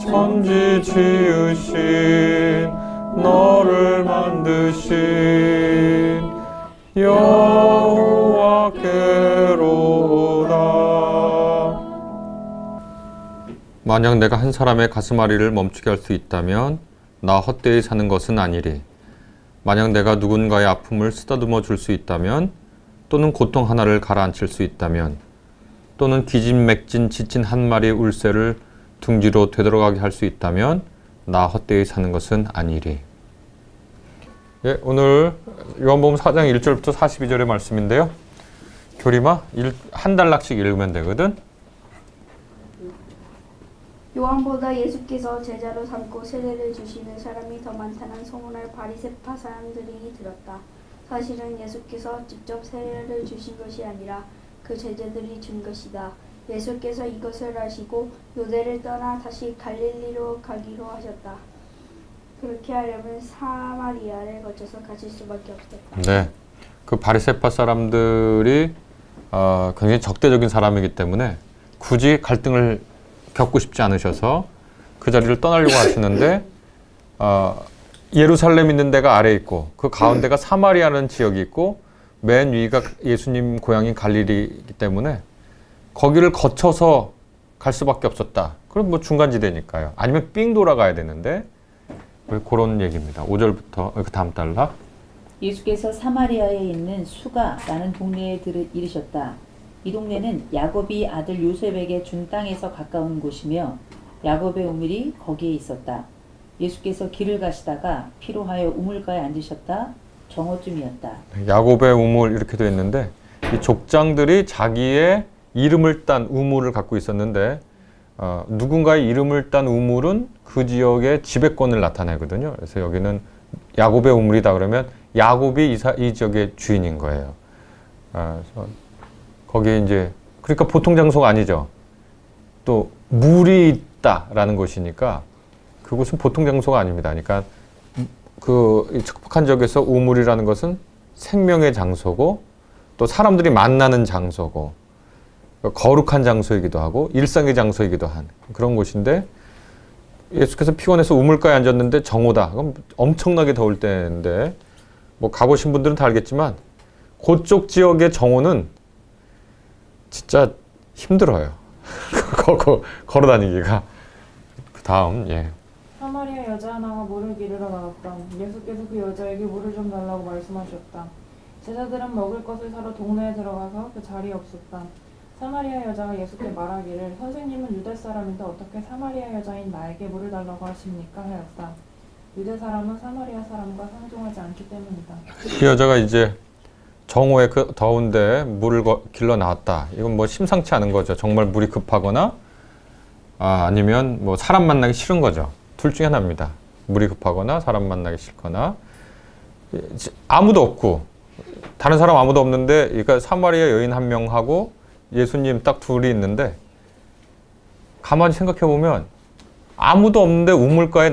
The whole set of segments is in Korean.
천지 지으신 너를 만드신 여호와께로다. 만약 내가 한 사람의 가슴앓이를 멈추게 할 수 있다면 나 헛되이 사는 것은 아니리. 만약 내가 누군가의 아픔을 쓰다듬어 줄 수 있다면, 또는 고통 하나를 가라앉힐 수 있다면, 또는 기진맥진 지친 한 마리의 울새를 둥지로 되돌아가게 할 수 있다면 나 헛되이 사는 것은 아니리. 예, 오늘 요한복음 4장 1절부터 42절의 말씀인데요. 교리마 한 달락씩 읽으면 되거든. 요한보다 예수께서 제자로 삼고 세례를 주시는 사람이 더 많다는 소문을 바리새파 사람들이 들었다. 사실은 예수께서 직접 세례를 주신 것이 아니라 그 제자들이 준 것이다. 예수께서 이것을 아시고 요대를 떠나 다시 갈릴리로 가기로 하셨다. 그렇게 하려면 사마리아를 거쳐서 가실 수밖에 없었다. 네, 그 바리새파 사람들이 굉장히 적대적인 사람이기 때문에 굳이 갈등을 겪고 싶지 않으셔서 그 자리를 떠나려고 하시는데 예루살렘 있는 데가 아래에 있고 그 가운데가 사마리아라는 지역이 있고 맨 위가 예수님 고향인 갈릴리이기 때문에 거기를 거쳐서 갈 수밖에 없었다. 그럼 뭐 중간지대니까요. 아니면 삥 돌아가야 되는데 그런 얘기입니다. 5절부터 그 다음 달락. 예수께서 사마리아에 있는 수가라는 동네에 이르셨다. 이 동네는 야곱이 아들 요셉에게 준 땅에서 가까운 곳이며 야곱의 우물이 거기에 있었다. 예수께서 길을 가시다가 피로하여 우물가에 앉으셨다. 정오쯤이었다. 야곱의 우물 이렇게 되어 있는데 이 족장들이 자기의 이름을 딴 우물을 갖고 있었는데 누군가의 이름을 딴 우물은 그 지역의 지배권을 나타내거든요. 그래서 여기는 야곱의 우물이다 그러면 야곱이 이 지역의 주인인 거예요. 그래서 거기에 이제 그러니까 보통 장소가 아니죠. 또 물이 있다라는 곳이니까 그곳은 보통 장소가 아닙니다. 그러니까 그 척박한 지역에서 우물이라는 것은 생명의 장소고 또 사람들이 만나는 장소고 거룩한 장소이기도 하고 일상의 장소이기도 한 그런 곳인데 예수께서 피곤해서 우물가에 앉았는데 정오다. 그럼 엄청나게 더울 때인데 뭐 가보신 분들은 다 알겠지만 그쪽 지역의 정오는 진짜 힘들어요. 걸어 다니기가. 그 다음 사마리아 여자 하나가 물을 기르러 나왔다. 예수께서 그 여자에게 물을 좀 달라고 말씀하셨다. 제자들은 먹을 것을 사러 동네에 들어가서 그 자리에 없었다. 사마리아 여자가 예수께 말하기를 선생님은 유대 사람인데 어떻게 사마리아 여자인 나에게 물을 달라고 하십니까? 하였다. 유대 사람은 사마리아 사람과 상종하지 않기 때문이다. 그 여자가 이제 정오에 그 더운데 물을 길러 나왔다. 이건 뭐 심상치 않은 거죠. 정말 물이 급하거나 아니면 뭐 사람 만나기 싫은 거죠. 둘 중에 하나입니다. 물이 급하거나 사람 만나기 싫거나 아무도 없고 다른 사람 아무도 없는데 그러니까 사마리아 여인 한 명하고 예수님 딱 둘이 있는데 가만히 생각해 보면 아무도 없는데 우물가에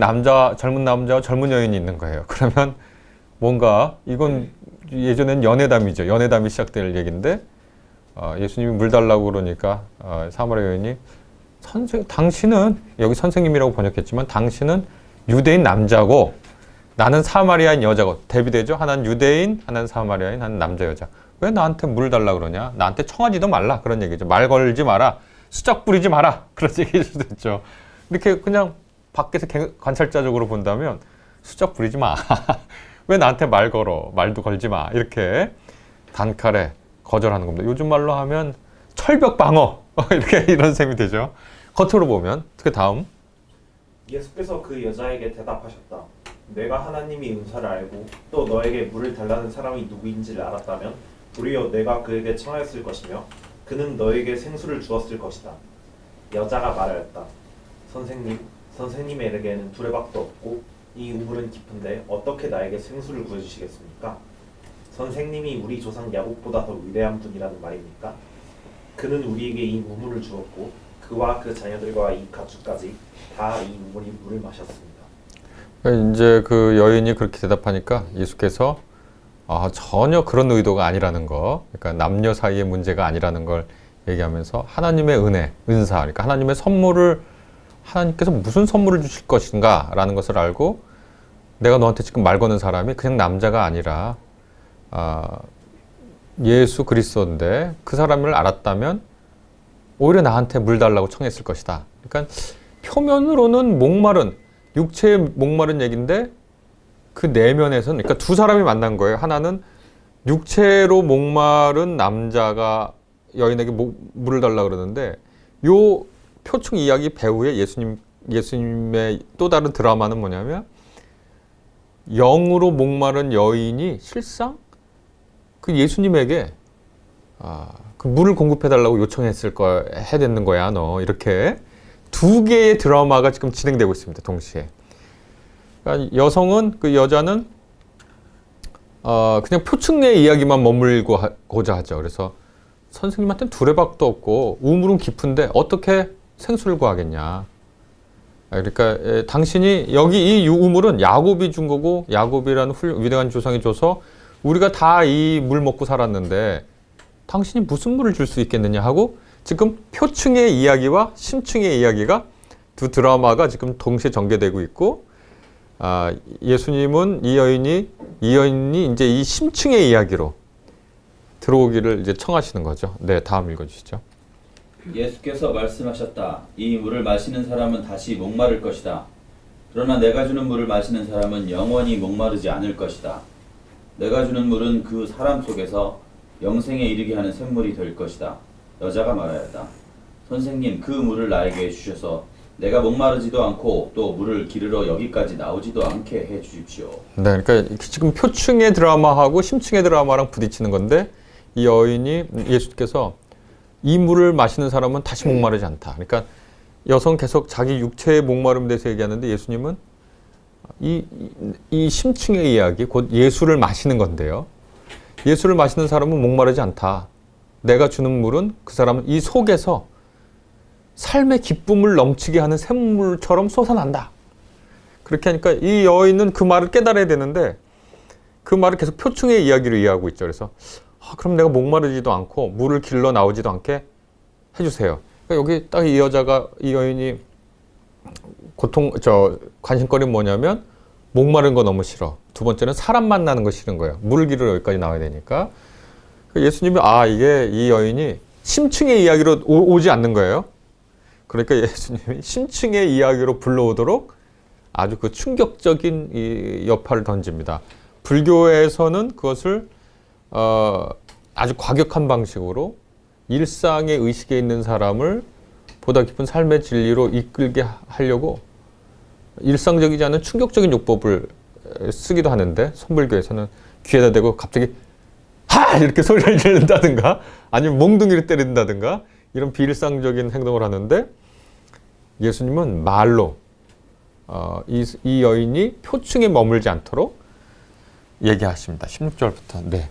젊은 남자와 젊은 여인이 있는 거예요. 그러면 뭔가 이건 예전엔 연애담이죠. 연애담이 시작될 얘기인데 예수님이 물 달라고 그러니까 사마리아 여인이 당신은 여기 선생님이라고 번역했지만 당신은 유대인 남자고 나는 사마리아인 여자고 대비되죠. 하나는 유대인, 하나는 사마리아인, 하나는 남자 여자. 왜 나한테 물 달라고 그러냐? 나한테 청하지도 말라 그런 얘기죠. 말 걸지 마라. 수작 부리지 마라. 그런 얘기일 수도 있죠. 이렇게 그냥 밖에서 관찰자적으로 본다면 수작 부리지 마. 왜 나한테 말 걸어? 말도 걸지 마. 이렇게 단칼에 거절하는 겁니다. 요즘 말로 하면 철벽 방어. 이렇게 이런 셈이 되죠. 겉으로 보면. 그 다음. 예수께서 그 여자에게 대답하셨다. 내가 하나님이 은사를 알고 또 너에게 물을 달라는 사람이 누구인지를 알았다면 도리어 내가 그에게 청하였을 것이며 그는 너에게 생수를 주었을 것이다. 여자가 말하였다. 선생님에게는 두레박도 없고 이 우물은 깊은데 어떻게 나에게 생수를 구해주시겠습니까? 선생님이 우리 조상 야곱보다 더 위대한 분이라는 말입니까? 그는 우리에게 이 우물을 주었고 그와 그 자녀들과 이 가축까지 다 이 우물이 물을 마셨습니다. 이제 그 여인이 그렇게 대답하니까 예수께서 전혀 그런 의도가 아니라는 거, 그러니까 남녀 사이의 문제가 아니라는 걸 얘기하면서 하나님의 은혜, 은사, 그러니까 하나님의 선물을 하나님께서 무슨 선물을 주실 것인가 라는 것을 알고 내가 너한테 지금 말 거는 사람이 그냥 남자가 아니라 예수 그리스도인데 그 사람을 알았다면 오히려 나한테 물 달라고 청했을 것이다. 그러니까 표면으로는 목마른 육체의 목마른 얘기인데 그 내면에서는 그러니까 두 사람이 만난 거예요. 하나는 육체로 목마른 남자가 여인에게 물을 달라고 그러는데 요 표충 이야기 배후에 예수님의 또 다른 드라마는 뭐냐면 영으로 목마른 여인이 실상 그 예수님에게 그 물을 공급해달라고 요청했을 거야, 해야 되는 거야, 너. 이렇게 두 개의 드라마가 지금 진행되고 있습니다, 동시에. 그러니까 여성은, 그 여자는, 그냥 표층의 이야기만 머물고자 하죠. 그래서 선생님한테는 두레박도 없고, 우물은 깊은데 어떻게 생수를 구하겠냐. 그러니까, 당신이, 여기 이 우물은 야곱이 준 거고, 야곱이라는 위대한 조상이 줘서 우리가 다 이 물 먹고 살았는데, 당신이 무슨 물을 줄 수 있겠느냐 하고 지금 표층의 이야기와 심층의 이야기가 두 드라마가 지금 동시에 전개되고 있고 예수님은 이 여인이 이제 이 심층의 이야기로 들어오기를 이제 청하시는 거죠. 네, 다음 읽어주시죠. 예수께서 말씀하셨다. 이 물을 마시는 사람은 다시 목마를 것이다. 그러나 내가 주는 물을 마시는 사람은 영원히 목마르지 않을 것이다. 내가 주는 물은 그 사람 속에서 영생에 이르게 하는 샘물이 될 것이다. 여자가 말하였다. 선생님, 그 물을 나에게 주셔서 내가 목마르지도 않고 또 물을 기르러 여기까지 나오지도 않게 해 주십시오. 네, 그러니까 지금 표층의 드라마하고 심층의 드라마랑 부딪히는 건데 이 여인이 예수께서 이 물을 마시는 사람은 다시 목마르지 않다. 그러니까 여성 계속 자기 육체의 목마름에 대해서 얘기하는데 예수님은 이 심층의 이야기, 곧 예수를 마시는 건데요. 예수를 마시는 사람은 목마르지 않다. 내가 주는 물은 그 사람은 이 속에서 삶의 기쁨을 넘치게 하는 샘물처럼 솟아난다. 그렇게 하니까 이 여인은 그 말을 깨달아야 되는데 그 말을 계속 표층의 이야기로 이해하고 있죠. 그래서 그럼 내가 목마르지도 않고 물을 길러 나오지도 않게 해주세요. 그러니까 여기 딱 이 여인이 관심거리는 뭐냐면 목마른 거 너무 싫어. 두 번째는 사람 만나는 거 싫은 거예요. 물을 기르러 여기까지 나와야 되니까. 예수님이 이게 이 여인이 심층의 이야기로 오지 않는 거예요. 그러니까 예수님이 심층의 이야기로 불러오도록 아주 그 충격적인 이 여파를 던집니다. 불교에서는 그것을 아주 과격한 방식으로 일상의 의식에 있는 사람을 보다 깊은 삶의 진리로 이끌게 하려고 일상적이지 않은 충격적인 요법을 쓰기도 하는데 선불교에서는 귀에다 대고 갑자기 하! 이렇게 소리를 지른다든가 아니면 몽둥이를 때린다든가 이런 비일상적인 행동을 하는데 예수님은 말로 이 여인이 표층에 머물지 않도록 얘기하십니다. 16절부터. 네.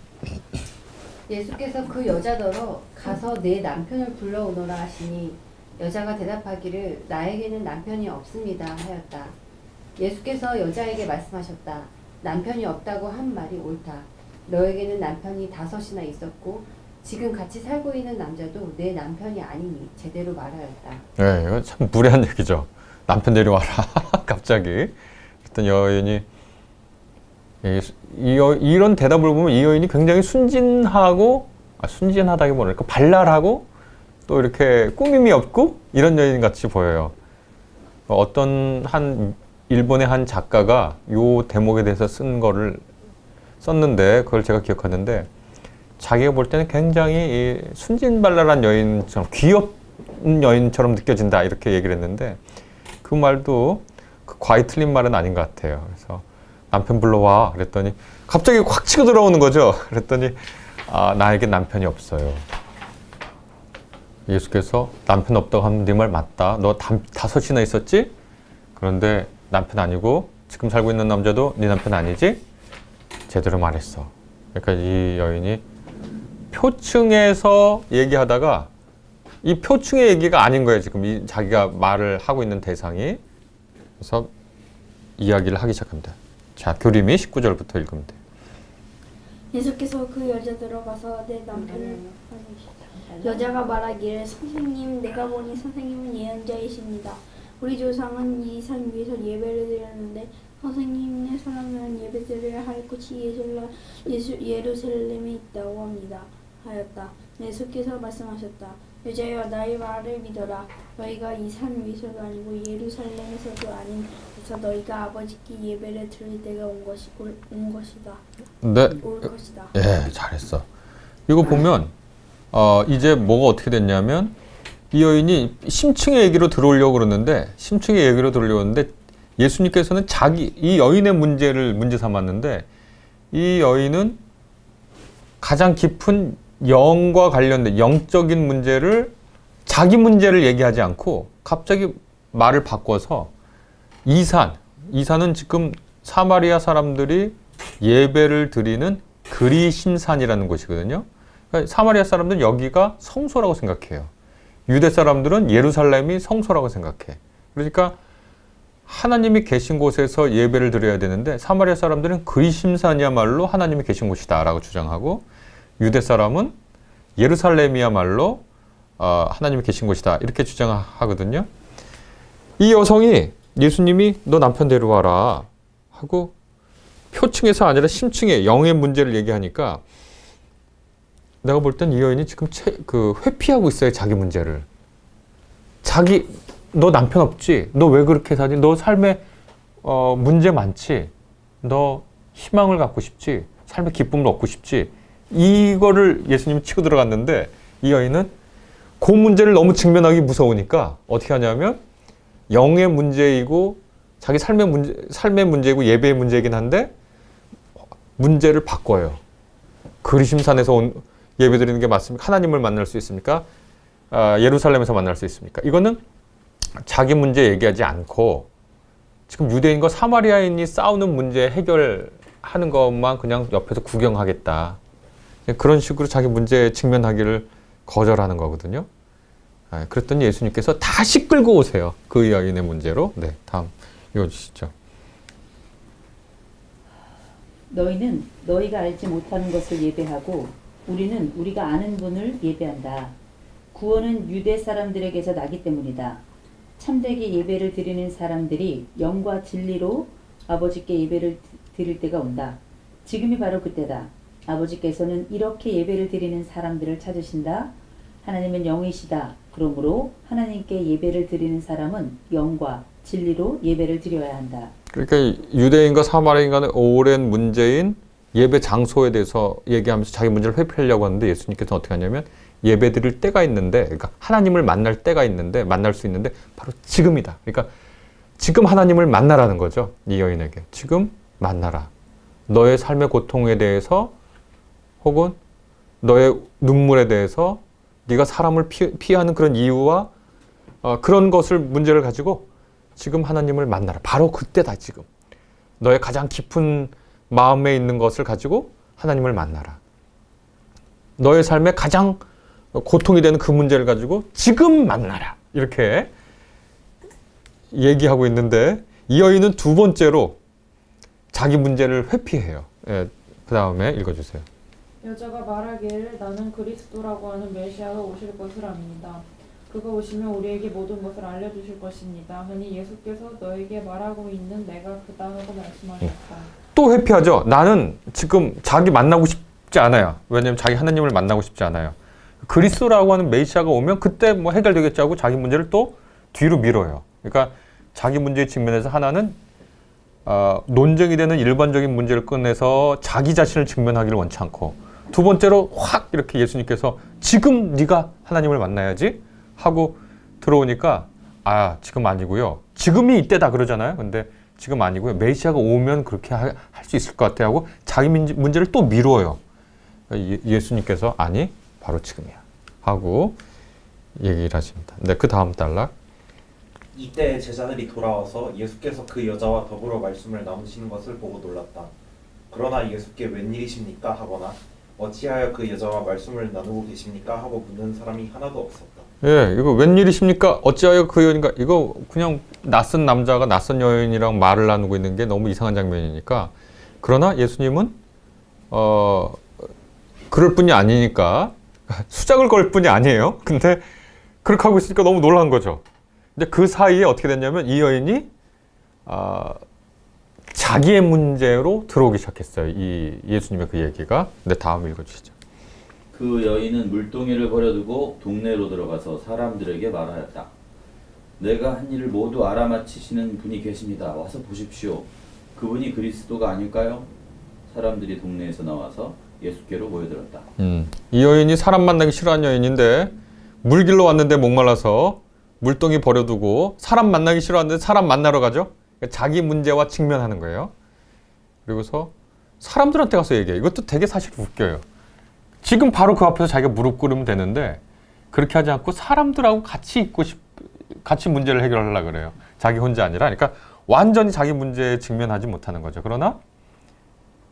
예수께서 그 여자더러 가서 내 남편을 불러오너라 하시니 여자가 대답하기를 나에게는 남편이 없습니다 하였다. 예수께서 여자에게 말씀하셨다. 남편이 없다고 한 말이 옳다. 너에게는 남편이 5이나 있었고 지금 같이 살고 있는 남자도 내 남편이 아니니 제대로 말하였다. 네, 이거 참 무례한 얘기죠. 남편 데려와라. 갑자기. 어떤 여인이 이런 대답을 보면 이 여인이 굉장히 순진하고 순진하다기보다는 발랄하고 또 이렇게 꾸밈이 없고 이런 여인 같이 보여요. 어떤 일본의 한 작가가 요 대목에 대해서 썼는데 그걸 제가 기억하는데 자기가 볼 때는 굉장히 순진발랄한 여인처럼 귀여운 여인처럼 느껴진다 이렇게 얘기를 했는데 그 말도 과히 틀린 말은 아닌 것 같아요. 그래서 남편 불러와 그랬더니 갑자기 확 치고 들어오는 거죠. 그랬더니 나에게 남편이 없어요. 예수께서 남편 없다고 하면 네 말 맞다. 너 5이나 있었지? 그런데 남편 아니고 지금 살고 있는 남자도 네 남편 아니지? 제대로 말했어. 그러니까 이 여인이 표층에서 얘기하다가 이 표층의 얘기가 아닌 거예요. 지금 자기가 말을 하고 있는 대상이. 그래서 이야기를 하기 시작합니다. 자, 교림이 19절부터 읽으면 돼요. 예수께서 그 여자 들어가서 내 남편을 여자가 말하기를 선생님 내가 보니 선생님은 예언자이십니다. 우리 조상은 이 산 위에서 예배를 드렸는데 선생님네 사람들은 예배드려야 할 곳이 예루살렘에 있다고 합니다. 하였다. 예수께서 말씀하셨다. 여자여 나의 말을 믿어라. 너희가 이 산 위에서도 아니고 예루살렘에서도 아닌 데서 너희가 아버지께 예배를 드릴 때가 올 것이다. 네, 올 것이다. 예, 잘했어. 이거 보면 이제 뭐가 어떻게 됐냐면 이 여인이 심층의 얘기로 들어오려고 그러는데 예수님께서는 이 여인의 문제 삼았는데 이 여인은 가장 깊은 영과 관련된 영적인 문제를 자기 문제를 얘기하지 않고 갑자기 말을 바꿔서 이산은 지금 사마리아 사람들이 예배를 드리는 그리심산이라는 곳이거든요. 그러니까 사마리아 사람들은 여기가 성소라고 생각해요. 유대 사람들은 예루살렘이 성소라고 생각해. 그러니까 하나님이 계신 곳에서 예배를 드려야 되는데 사마리아 사람들은 그리심산이야말로 하나님이 계신 곳이다 라고 주장하고 유대 사람은 예루살렘이야말로 하나님이 계신 곳이다 이렇게 주장하거든요. 이 여성이 예수님이 너 남편 데려와라 하고 표층에서 아니라 심층의 영의 문제를 얘기하니까 내가 볼 땐 이 여인이 지금 회피하고 있어요. 자기 문제를. 너 남편 없지? 너 왜 그렇게 사니? 너 삶에 문제 많지? 너 희망을 갖고 싶지? 삶의 기쁨을 얻고 싶지? 이거를 예수님이 치고 들어갔는데 이 여인은 그 문제를 너무 직면하기 무서우니까 어떻게 하냐면 영의 문제이고 자기 삶의 문제이고 예배의 문제이긴 한데 문제를 바꿔요. 그리심산에서 온 예배 드리는 게 맞습니까? 하나님을 만날 수 있습니까? 예루살렘에서 만날 수 있습니까? 이거는 자기 문제 얘기하지 않고 지금 유대인과 사마리아인이 싸우는 문제 해결하는 것만 그냥 옆에서 구경하겠다. 그런 식으로 자기 문제에 직면하기를 거절하는 거거든요. 그랬더니 예수님께서 다시 끌고 오세요. 그 여인의 문제로. 네, 다음 읽어주시죠. 너희는 너희가 알지 못하는 것을 예배하고 우리는 우리가 아는 분을 예배한다. 구원은 유대 사람들에게서 나기 때문이다. 참되게 예배를 드리는 사람들이 영과 진리로 아버지께 예배를 드릴 때가 온다. 지금이 바로 그때다. 아버지께서는 이렇게 예배를 드리는 사람들을 찾으신다. 하나님은 영이시다. 그러므로 하나님께 예배를 드리는 사람은 영과 진리로 예배를 드려야 한다. 그러니까 유대인과 사마리아인 간의 오랜 문제인 예배 장소에 대해서 얘기하면서 자기 문제를 회피하려고 하는데 예수님께서 어떻게 하냐면 예배 드릴 때가 있는데, 그러니까 하나님을 만날 때가 있는데, 만날 수 있는데 바로 지금이다. 그러니까 지금 하나님을 만나라는 거죠. 이 여인에게. 지금 만나라. 너의 삶의 고통에 대해서 혹은 너의 눈물에 대해서 네가 사람을 피하는 그런 이유와 그런 것을 문제를 가지고 지금 하나님을 만나라. 바로 그때다 지금. 너의 가장 깊은 마음에 있는 것을 가지고 하나님을 만나라. 너의 삶에 가장 고통이 되는 그 문제를 가지고 지금 만나라. 이렇게 얘기하고 있는데 이 여인은 두 번째로 자기 문제를 회피해요. 예, 그 다음에 읽어주세요. 여자가 말하기를 나는 그리스도라고 하는 메시아가 오실 것을 압니다. 그가 오시면 우리에게 모든 것을 알려주실 것입니다. 하니 예수께서 너에게 말하고 있는 내가 그다 하고 말씀하셨다. 또 회피하죠. 나는 지금 자기 만나고 싶지 않아요. 왜냐하면 자기 하나님을 만나고 싶지 않아요. 그리스도라고 하는 메시아가 오면 그때 뭐 해결되겠지 하고 자기 문제를 또 뒤로 밀어요. 그러니까 자기 문제의 측면에서 하나는 논쟁이 되는 일반적인 문제를 꺼내서 자기 자신을 직면하기를 원치 않고, 두 번째로 확 이렇게 예수님께서 지금 네가 하나님을 만나야지 하고 들어오니까 지금 아니고요. 지금이 이때다 그러잖아요. 근데 지금 아니고요. 메시아가 오면 그렇게 할 수 있을 것 같아 하고 자기 문제를 또 미뤄요. 예수님께서 아니 바로 지금이야 하고 얘기를 하십니다. 네, 그 다음 단락. 이때 제자들이 돌아와서 예수께서 그 여자와 더불어 말씀을 나누시는 것을 보고 놀랐다. 그러나 예수께 웬일이십니까 하거나 어찌하여 그 여자와 말씀을 나누고 계십니까 하고 묻는 사람이 하나도 없었다. 예, 이거 웬일이십니까? 어찌하여 그 여인가? 이거 그냥 낯선 남자가 낯선 여인이랑 말을 나누고 있는 게 너무 이상한 장면이니까. 그러나 예수님은 그럴 뿐이 아니니까 수작을 걸 뿐이 아니에요. 근데 그렇게 하고 있으니까 너무 놀란 거죠. 근데 그 사이에 어떻게 됐냐면 이 여인이 자기의 문제로 들어오기 시작했어요. 이 예수님의 그 얘기가. 근데 다음 읽어주시죠. 그 여인은 물동이를 버려두고 동네로 들어가서 사람들에게 말하였다. 내가 한 일을 모두 알아맞히시는 분이 계십니다. 와서 보십시오. 그분이 그리스도가 아닐까요? 사람들이 동네에서 나와서 예수께로 모여들었다. 이 여인이 사람 만나기 싫어하는 여인인데 물길로 왔는데 목말라서 물동이 버려두고 사람 만나기 싫어하는데 사람 만나러 가죠. 그러니까 자기 문제와 직면하는 거예요. 그리고서 사람들한테 가서 얘기해요. 이것도 되게 사실 웃겨요. 지금 바로 그 앞에서 자기가 무릎 꿇으면 되는데 그렇게 하지 않고 사람들하고 같이 문제를 해결하려고 그래요. 자기 혼자 아니라. 그러니까 완전히 자기 문제에 직면하지 못하는 거죠. 그러나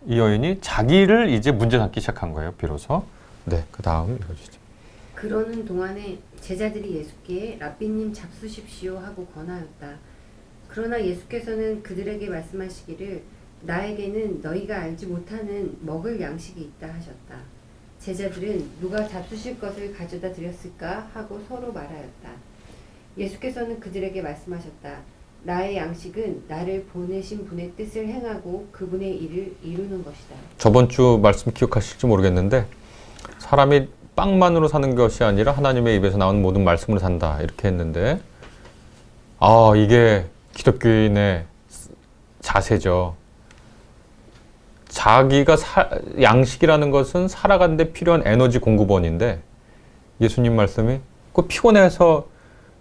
이 여인이 자기를 이제 문제 삼기 시작한 거예요. 비로소. 네, 그 다음 읽어주시죠. 그러는 동안에 제자들이 예수께 랍비님 잡수십시오 하고 권하였다. 그러나 예수께서는 그들에게 말씀하시기를 나에게는 너희가 알지 못하는 먹을 양식이 있다 하셨다. 제자들은 누가 잡수실 것을 가져다 드렸을까 하고 서로 말하였다. 예수께서는 그들에게 말씀하셨다. 나의 양식은 나를 보내신 분의 뜻을 행하고 그분의 일을 이루는 것이다. 저번 주 말씀 기억하실지 모르겠는데 사람이 빵만으로 사는 것이 아니라 하나님의 입에서 나오는 모든 말씀으로 산다 이렇게 했는데 이게 기독교인의 자세죠. 자기가 양식이라는 것은 살아가는 데 필요한 에너지 공급원인데 예수님 말씀이 그 피곤해서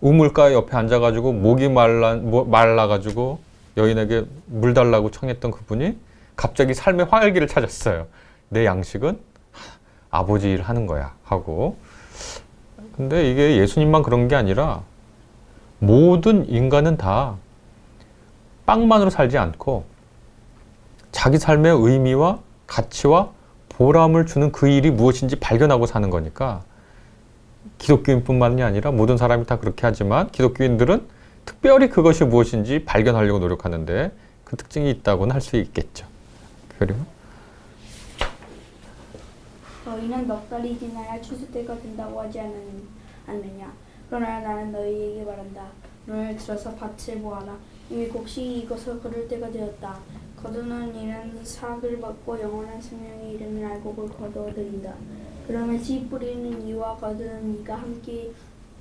우물가 옆에 앉아가지고 목이 말라가지고 여인에게 물 달라고 청했던 그분이 갑자기 삶의 활기를 찾았어요. 내 양식은 아버지 일 하는 거야 하고. 근데 이게 예수님만 그런 게 아니라 모든 인간은 다 빵만으로 살지 않고 자기 삶의 의미와 가치와 보람을 주는 그 일이 무엇인지 발견하고 사는 거니까 기독교인뿐만이 아니라 모든 사람이 다 그렇게 하지만 기독교인들은 특별히 그것이 무엇인지 발견하려고 노력하는데 그 특징이 있다고는 할 수 있겠죠. 그리고 너희는 넉 달이 지나야 추수 때가 된다고 하지 않느냐. 그러나 나는 너희에게 말한다. 눈을 들어서 밭을 보아라. 이미 곡식이 익어서 거둘 때가 되었다. 거두는 이는 사악을 받고 영원한 생명에 이르는 알곡을 거두어들인다. 그러면 씨 뿌리는 이와 거두는 이가 함께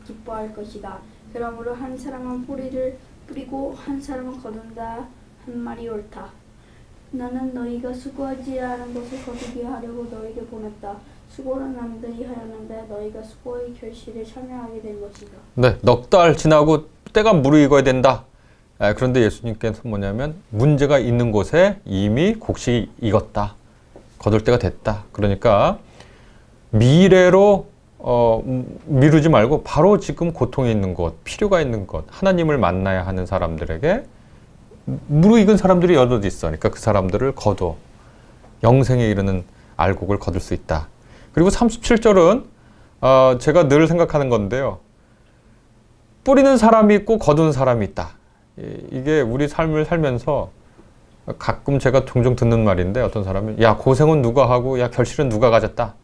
기뻐할 것이다. 그러므로 한 사람은 뿌리를 뿌리고 한 사람은 거둔다 한 말이 옳다. 나는 너희가 수고하지 않은 것을 거두게 하려고 너희에게 보냈다. 수고는 남들이 하였는데 너희가 수고의 결실에 참여하게 된 것이다. 네, 넉 달 지나고 때가 무르익어야 된다. 그런데 예수님께서 뭐냐면 문제가 있는 곳에 이미 곡식이 익었다. 거둘 때가 됐다. 그러니까 미래로 미루지 말고 바로 지금 고통이 있는 곳, 필요가 있는 곳, 하나님을 만나야 하는 사람들에게 무르익은 사람들이 여럿 있어. 그러니까 그 사람들을 거둬 영생에 이르는 알곡을 거둘 수 있다. 그리고 37절은 제가 늘 생각하는 건데요. 뿌리는 사람이 있고 거두는 사람이 있다. 이게 우리 삶을 살면서 가끔 제가 종종 듣는 말인데 어떤 사람은 야 고생은 누가 하고 야 결실은 누가 가졌다.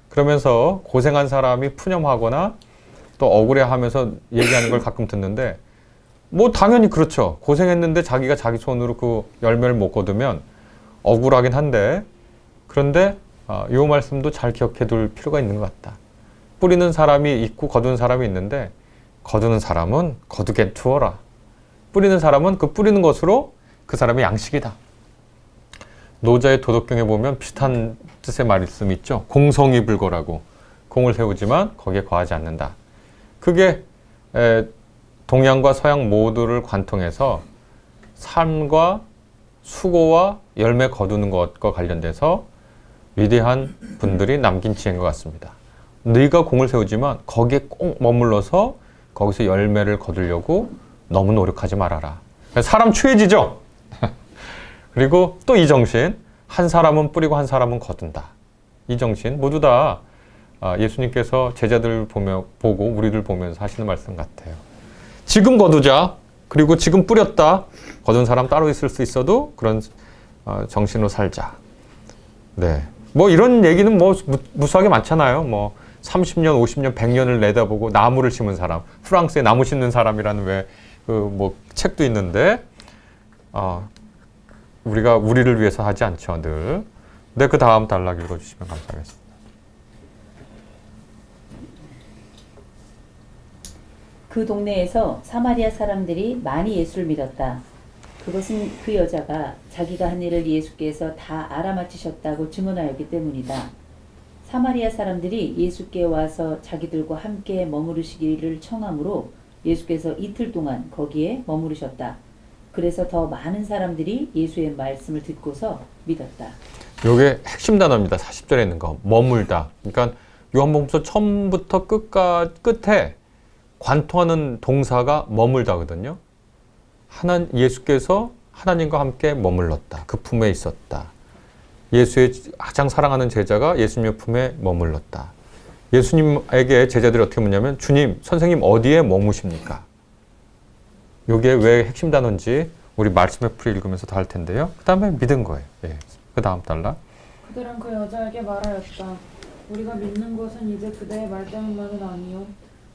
그러면서 고생한 사람이 푸념하거나 또 억울해하면서 얘기하는 걸 가끔 듣는데 뭐 당연히 그렇죠. 고생했는데 자기가 자기 손으로 그 열매를 못 거두면 억울하긴 한데 그런데 이 말씀도 잘 기억해 둘 필요가 있는 것 같다. 뿌리는 사람이 있고 거두는 사람이 있는데 거두는 사람은 거두게 두어라. 뿌리는 사람은 그 뿌리는 것으로 그 사람의 양식이다. 노자의 도덕경에 보면 비슷한 뜻의 말씀이 있죠. 공성이 불거라고. 공을 세우지만 거기에 거하지 않는다. 그게 동양과 서양 모두를 관통해서 삶과 수고와 열매 거두는 것과 관련돼서 위대한 분들이 남긴 지혜인 것 같습니다. 네가 공을 세우지만 거기에 꼭 머물러서 거기서 열매를 거두려고 너무 노력하지 말아라. 사람 추해지죠? 그리고 또 이 정신, 한 사람은 뿌리고 한 사람은 거둔다. 이 정신 모두 다 예수님께서 제자들 보고 우리를 보면서 하시는 말씀 같아요. 지금 거두자. 그리고 지금 뿌렸다. 거둔 사람 따로 있을 수 있어도 그런 정신으로 살자. 네. 뭐 이런 얘기는 뭐 무수하게 많잖아요. 뭐 30년, 50년, 100년을 내다보고 나무를 심은 사람, 프랑스에 나무 심는 사람이라는 왜 그 뭐 책도 있는데 우리가 우리를 위해서 하지 않죠, 늘. 네, 그 다음 단락 읽어주시면 감사하겠습니다. 그 동네에서 사마리아 사람들이 많이 예수를 믿었다. 그것은 그 여자가 자기가 한 일을 예수께서 다 알아맞히셨다고 증언하였기 때문이다. 사마리아 사람들이 예수께 와서 자기들과 함께 머무르시기를 청하므로 예수께서 이틀 동안 거기에 머무르셨다. 그래서 더 많은 사람들이 예수의 말씀을 듣고서 믿었다. 요게 핵심 단어입니다. 40절에 있는 거. 머물다. 그러니까 요한복음서 처음부터 끝에 관통하는 동사가 머물다거든요. 예수께서 하나님과 함께 머물렀다. 그 품에 있었다. 예수의 가장 사랑하는 제자가 예수님의 품에 머물렀다. 예수님에게 제자들이 어떻게 묻냐면 주님, 선생님 어디에 머무십니까? 요게 왜 핵심 단어인지 우리 말씀의 풀이 읽으면서 다 할 텐데요. 그 다음에 믿은 거예요. 예. 그 다음 단락. 그들은 그 여자에게 말하였다. 우리가 믿는 것은 이제 그대의 말 때문만은 아니요.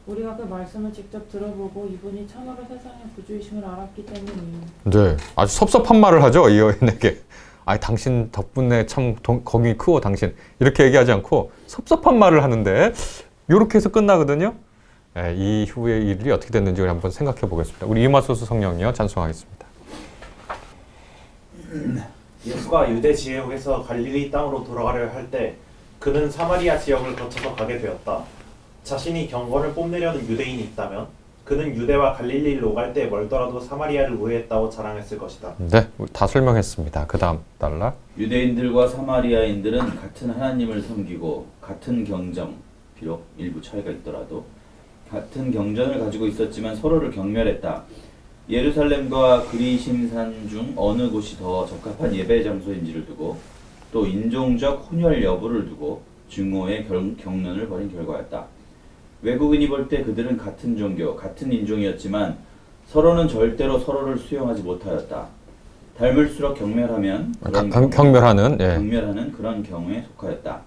우리가 그 말씀을 직접 들어보고 이분이 참으로 세상의 구주이심을 알았기 때문이요. 네, 아주 섭섭한 말을 하죠, 이 여인에게. 아니, 당신 덕분에 참 공이 크고 당신 이렇게 얘기하지 않고 섭섭한 말을 하는데 이렇게 해서 끝나거든요. 네, 이 후에 일이 어떻게 됐는지 우리 한번 생각해 보겠습니다. 우리 이마소스 성령이요, 찬송하겠습니다. 예수가 유대 지역에서 갈릴리 땅으로 돌아가려 할 때 그는 사마리아 지역을 거쳐서 가게 되었다. 자신이 경건을 뽐내려는 유대인이 있다면 그는 유대와 갈릴리를 오갈 때 멀더라도 사마리아를 우회했다고 자랑했을 것이다. 네, 다 설명했습니다. 그 다음 단락. 유대인들과 사마리아인들은 같은 하나님을 섬기고 같은 경정, 비록 일부 차이가 있더라도 같은 경전을 가지고 있었지만 서로를 경멸했다. 예루살렘과 그리심산 중 어느 곳이 더 적합한 예배 장소인지를 두고 또 인종적 혼혈 여부를 두고 증오의 경론을 벌인 결과였다. 외국인이 볼 때 그들은 같은 종교, 같은 인종이었지만 서로는 절대로 서로를 수용하지 못하였다. 닮을수록 경멸하면 경멸하는 그런 경우에 속하였다.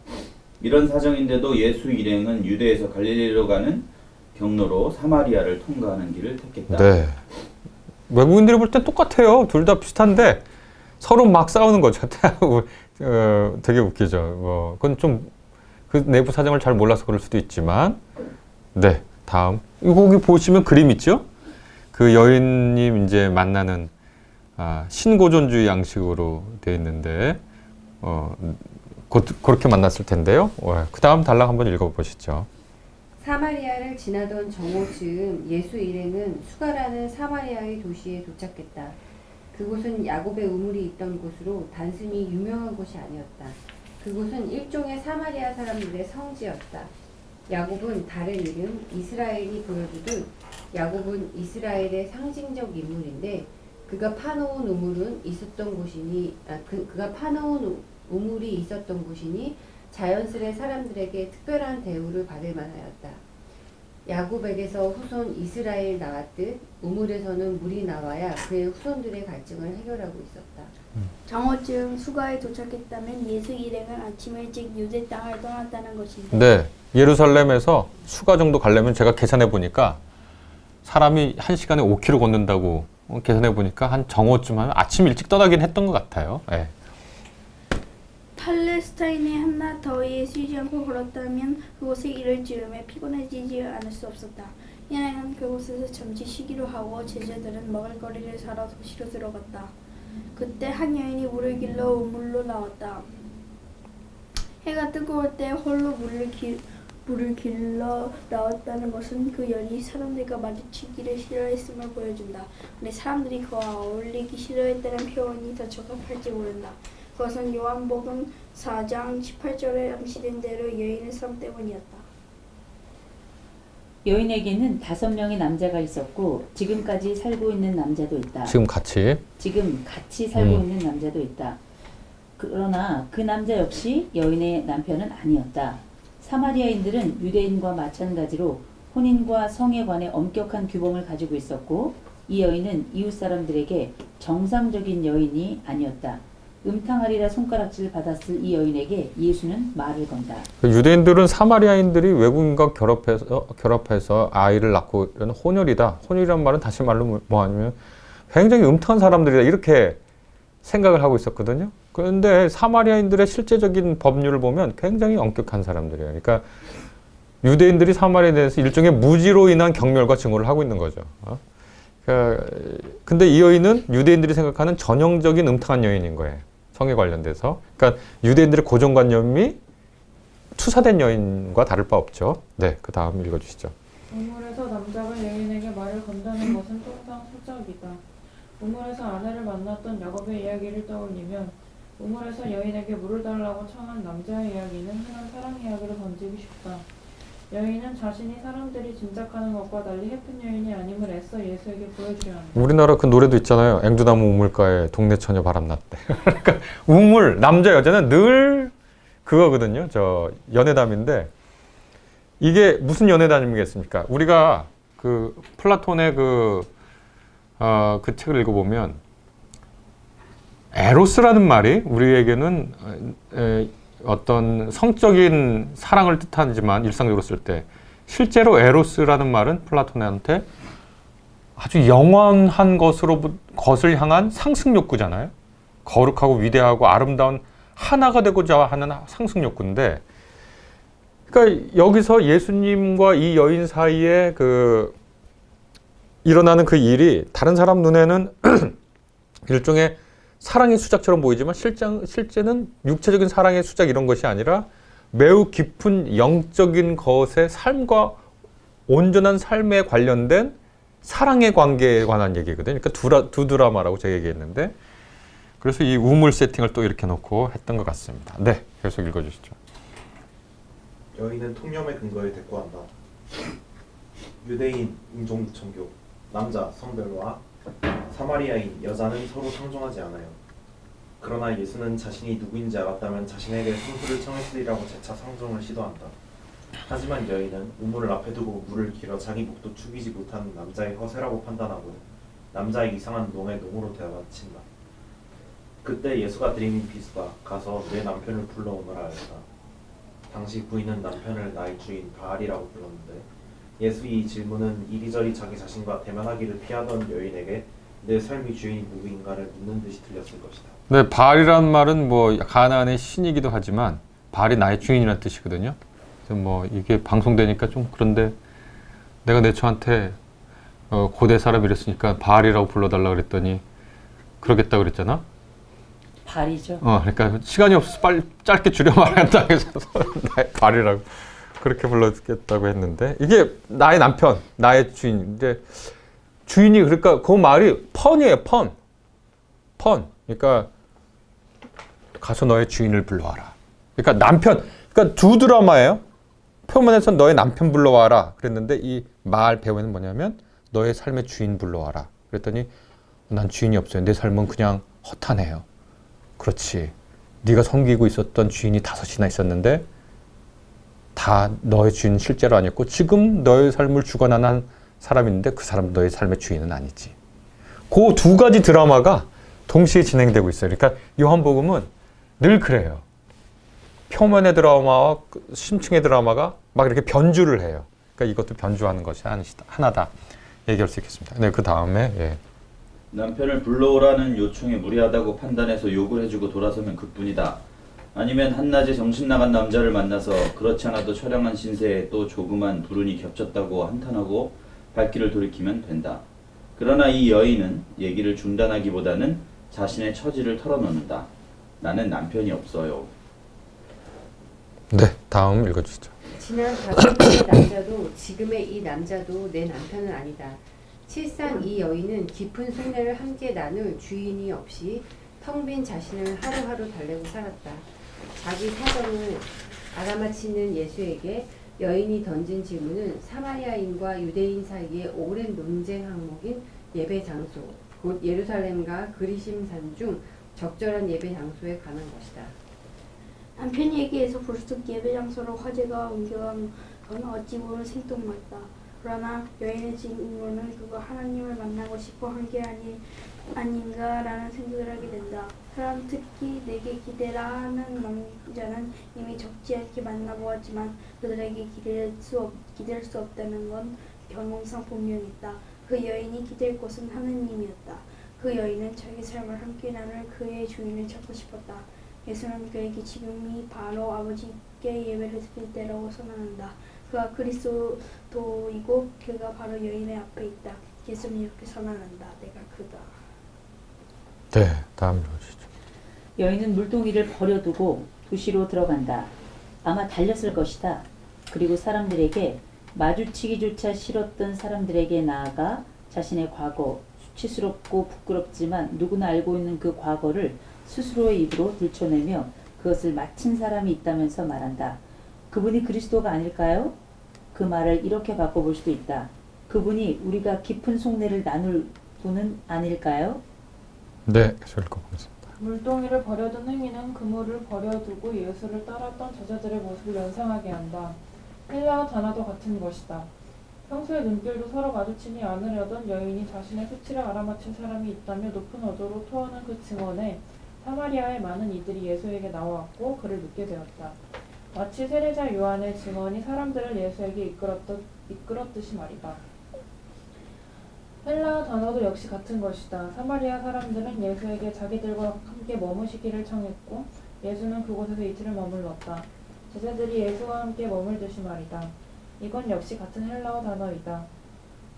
이런 사정인데도 예수 일행은 유대에서 갈릴리로 가는 경로로 사마리아를 통과하는 길을 택했다. 네. 외국인들이 볼 땐 똑같아요. 둘 다 비슷한데 서로 막 싸우는 거죠. 되게 웃기죠. 그건 좀 그 내부 사정을 잘 몰라서 그럴 수도 있지만. 네, 다음. 거기 보시면 그림 있죠? 그 여인님 이제 만나는 신고존주의 양식으로 되어 있는데 그렇게 만났을 텐데요. 그 다음 단락 한번 읽어보시죠. 사마리아를 지나던 정오 즈음 예수 일행은 수가라는 사마리아의 도시에 도착했다. 그곳은 야곱의 우물이 있던 곳으로 단순히 유명한 곳이 아니었다. 그곳은 일종의 사마리아 사람들의 성지였다. 야곱은 다른 이름 이스라엘이 보여주듯 야곱은 이스라엘의 상징적 인물인데 그가 파놓은 우물은 그가 파놓은 우물이 있었던 곳이니 자연스레 사람들에게 특별한 대우를 받을 만하였다. 야곱에게서 후손 이스라엘 나왔듯 우물에서는 물이 나와야 그의 후손들의 갈증을 해결하고 있었다. 정오쯤 수가에 도착했다면 예수 일행은 아침 일찍 유대 땅을 떠났다는 것인데 네, 예루살렘에서 수가 정도 가려면 제가 계산해 보니까 사람이 1시간에 5km 걷는다고 계산해 보니까 한 정오쯤 하면 아침 일찍 떠나긴 했던 것 같아요. 네. 팔레스타인의 한낮 더위에 쉬지 않고 걸었다면 그곳에 이를 즈음에 피곤해지지 않을 수 없었다. 일행은 그곳에서 잠시 쉬기로 하고 제자들은 먹을거리를 사러 도시로 들어갔다. 그때 한 여인이 물을 길러 우물로 나왔다. 해가 뜨거울 때 홀로 물을 길러 나왔다는 것은 그 여인이 사람들과 마주치기를 싫어했음을 보여준다. 근데 사람들이 그와 어울리기 싫어했다는 표현이 더 적합할지 모른다. 그것은 요한복음 4장 18절에 암시된 대로 여인의 삶 때문이었다. 여인에게는 5명의 남자가 있었고 지금까지 살고 있는 남자도 있다. 지금 같이 살고 있는 남자도 있다. 그러나 그 남자 역시 여인의 남편은 아니었다. 사마리아인들은 유대인과 마찬가지로 혼인과 성에 관해 엄격한 규범을 가지고 있었고 이 여인은 이웃 사람들에게 정상적인 여인이 아니었다. 음탕하리라 손가락질 받았을 이 여인에게 예수는 말을 건다. 그 유대인들은 사마리아인들이 외국인과 결합해서 아이를 낳고 이런 혼혈이다. 혼혈이란 말은 다시 말로 뭐하냐면 굉장히 음탕한 사람들이다 이렇게 생각을 하고 있었거든요. 그런데 사마리아인들의 실제적인 법률을 보면 굉장히 엄격한 사람들이에요. 그러니까 유대인들이 사마리아에 대해서 일종의 무지로 인한 경멸과 증오를 하고 있는 거죠. 근데 이 여인은 유대인들이 생각하는 전형적인 음탕한 여인인 거예요. 성에 관련돼서. 그러니까 유대인들의 고정관념이 투사된 여인과 다를 바 없죠. 네, 그 다음 읽어주시죠. 우물에서 남자가 여인에게 말을 건다는 것은 통상 수작이다. 우물에서 아내를 만났던 야곱의 이야기를 떠올리면 우물에서 여인에게 물을 달라고 청한 남자의 이야기는 흔한 사랑 이야기로 던지기 쉽다. 여인은 자신이 사람들이 짐작하는 것과 달리 해픈 여인이 아님을 애써 예수에게 보여주려 한다. 우리나라 그 노래도 있잖아요. 앵두나무 우물가에 동네 처녀 바람났대. 그러니까 우물, 남자 여자는 늘 그거거든요. 저 연애담인데 이게 무슨 연애담이겠습니까? 우리가 그 플라톤의 그 책을 읽어보면 에로스라는 말이 우리에게는 어떤 성적인 사랑을 뜻하지만 일상적으로 쓸 때 실제로 에로스라는 말은 플라톤한테 아주 영원한 것을 향한 상승 욕구잖아요. 거룩하고 위대하고 아름다운 하나가 되고자 하는 상승 욕구인데, 그러니까 여기서 예수님과 이 여인 사이에 일어나는 그 일이 다른 사람 눈에는 일종의 사랑의 수작처럼 보이지만 실제는 육체적인 사랑의 수작 이런 것이 아니라 매우 깊은 영적인 것의 삶과 온전한 삶에 관련된 사랑의 관계에 관한 얘기거든요. 그러니까 두 드라마라고 제가 얘기했는데, 그래서 이 우물 세팅을 또 이렇게 놓고 했던 것 같습니다. 네, 계속 읽어주시죠. 여인은 통념의 근거에 대꾸한다. 유대인 인종 정교, 남자 성별과 사마리아인 여자는 서로 상종하지 않아요. 그러나 예수는 자신이 누구인지 알았다면 자신에게 상수를 청했으리라고 재차 상종을 시도한다. 하지만 여인은 우물을 앞에 두고 물을 길어 자기 목도 축이지 못하는 남자의 허세라고 판단하고 남자의 이상한 농에 농으로 대답친다. 그때 예수가 드린 비수다. 가서 내 남편을 불러오너라 하였다. 당시 부인은 남편을 나의 주인 바알이라고 불렀는데 예수 이 질문은 이리저리 자기 자신과 대면하기를 피하던 여인에게 내 삶의 주인이 누구인가를 묻는 듯이 들렸을 것이다. 네, 바알이라는 말은 뭐 가나안의 신이기도 하지만 바알이 나의 주인이라는 뜻이거든요. 그래서 뭐 이게 방송되니까 좀 그런데 내가 내 처한테 고대 사람 이랬으니까 바알이라고 불러달라 그랬더니 그러겠다 그랬잖아. 발이죠. 그러니까 시간이 없어서 빨리 짧게 줄여 말한다 해서 바알이라고 그렇게 불렀겠다고 했는데 이게 나의 남편, 나의 주인. 이제 주인이 그러니까 그 말이 펀이에요, 펀. 그러니까 가서 너의 주인을 불러와라. 그러니까 남편. 그러니까 두 드라마예요. 표면에서 너의 남편 불러와라 그랬는데 이 말 배우는 뭐냐면 너의 삶의 주인 불러와라. 그랬더니 난 주인이 없어요. 내 삶은 그냥 허탄해요. 그렇지. 네가 섬기고 있었던 주인이 5이나 있었는데 다 너의 주인은 실제로 아니었고 지금 너의 삶을 주관하는 사람인데 그 사람 너의 삶의 주인은 아니지. 그 두 가지 드라마가 동시에 진행되고 있어요. 그러니까 요한복음은 늘 그래요. 표면의 드라마와 심층의 드라마가 막 이렇게 변주를 해요. 그러니까 이것도 변주하는 것이 하나다 얘기할 수 있겠습니다. 네, 그 다음에 남편을 불러오라는 요청에 무리하다고 판단해서 욕을 해주고 돌아서면 그뿐이다. 아니면 한낮에 정신 나간 남자를 만나서 그렇지 않아도 처량한 신세에 또 조그만 불운이 겹쳤다고 한탄하고 발길을 돌이키면 된다. 그러나 이 여인은 얘기를 중단하기보다는 자신의 처지를 털어놓는다. 나는 남편이 없어요. 네, 다음 읽어주시죠. 지난 5년의 남자도 지금의 이 남자도 내 남편은 아니다. 실상 이 여인은 깊은 속내를 함께 나눌 주인이 없이 텅 빈 자신을 하루하루 달래고 살았다. 자기 사정을 알아맞히는 예수에게 여인이 던진 질문은 사마리아인과 유대인 사이의 오랜 논쟁 항목인 예배 장소, 곧 예루살렘과 그리심산 중 적절한 예배 장소에 관한 것이다. 남편 얘기에서 불쑥 예배 장소로 화제가 옮겨간 건 어찌 보면 생뚱맞다. 그러나 여인의 질문은 그가 하나님을 만나고 싶어 한 게 아닌 아닌가라는 생각을 하게 된다. 사람 특히 내게 기대라 하는 남자는 이미 적지 않게 만나보았지만 그들에게 기댈 수 없다는 건 경험상 분명했다. 그 여인이 기댈 곳은 하느님이었다. 그 여인은 자기 삶을 함께 나눌 그의 주인을 찾고 싶었다. 예수는 그에게 지금이 바로 아버지께 예배를 드릴 때라고 선언한다. 그가 그리스도이고 그가 바로 여인의 앞에 있다. 예수는 이렇게 선언한다. 내가 그다. 네, 다음 읽어주시죠. 여인은 물동이를 버려두고 도시로 들어간다. 아마 달렸을 것이다. 그리고 사람들에게 마주치기조차 싫었던 사람들에게 나아가 자신의 과거, 수치스럽고 부끄럽지만 누구나 알고 있는 그 과거를 스스로의 입으로 들춰내며 그것을 마친 사람이 있다면서 말한다. 그분이 그리스도가 아닐까요? 그 말을 이렇게 바꿔볼 수도 있다. 그분이 우리가 깊은 속내를 나눌 분은 아닐까요? 네, 계속 읽어보겠습니다. 물동이를 버려둔 행위는 그물을 버려두고 예수를 따랐던 제자들의 모습을 연상하게 한다. 헬라어 단어도 같은 것이다. 평소에 눈길도 서로 마주치지 않으려던 여인이 자신의 수치를 알아맞힌 사람이 있다며 높은 어조로 토하는 그 증언에 사마리아의 많은 이들이 예수에게 나왔고 그를 믿게 되었다. 마치 세례자 요한의 증언이 사람들을 예수에게 이끌었듯이 말이다. 헬라어 단어도 역시 같은 것이다. 사마리아 사람들은 예수에게 자기들과 함께 머무시기를 청했고 예수는 그곳에서 이틀을 머물렀다. 제자들이 예수와 함께 머물듯이 말이다. 이건 역시 같은 헬라어 단어이다.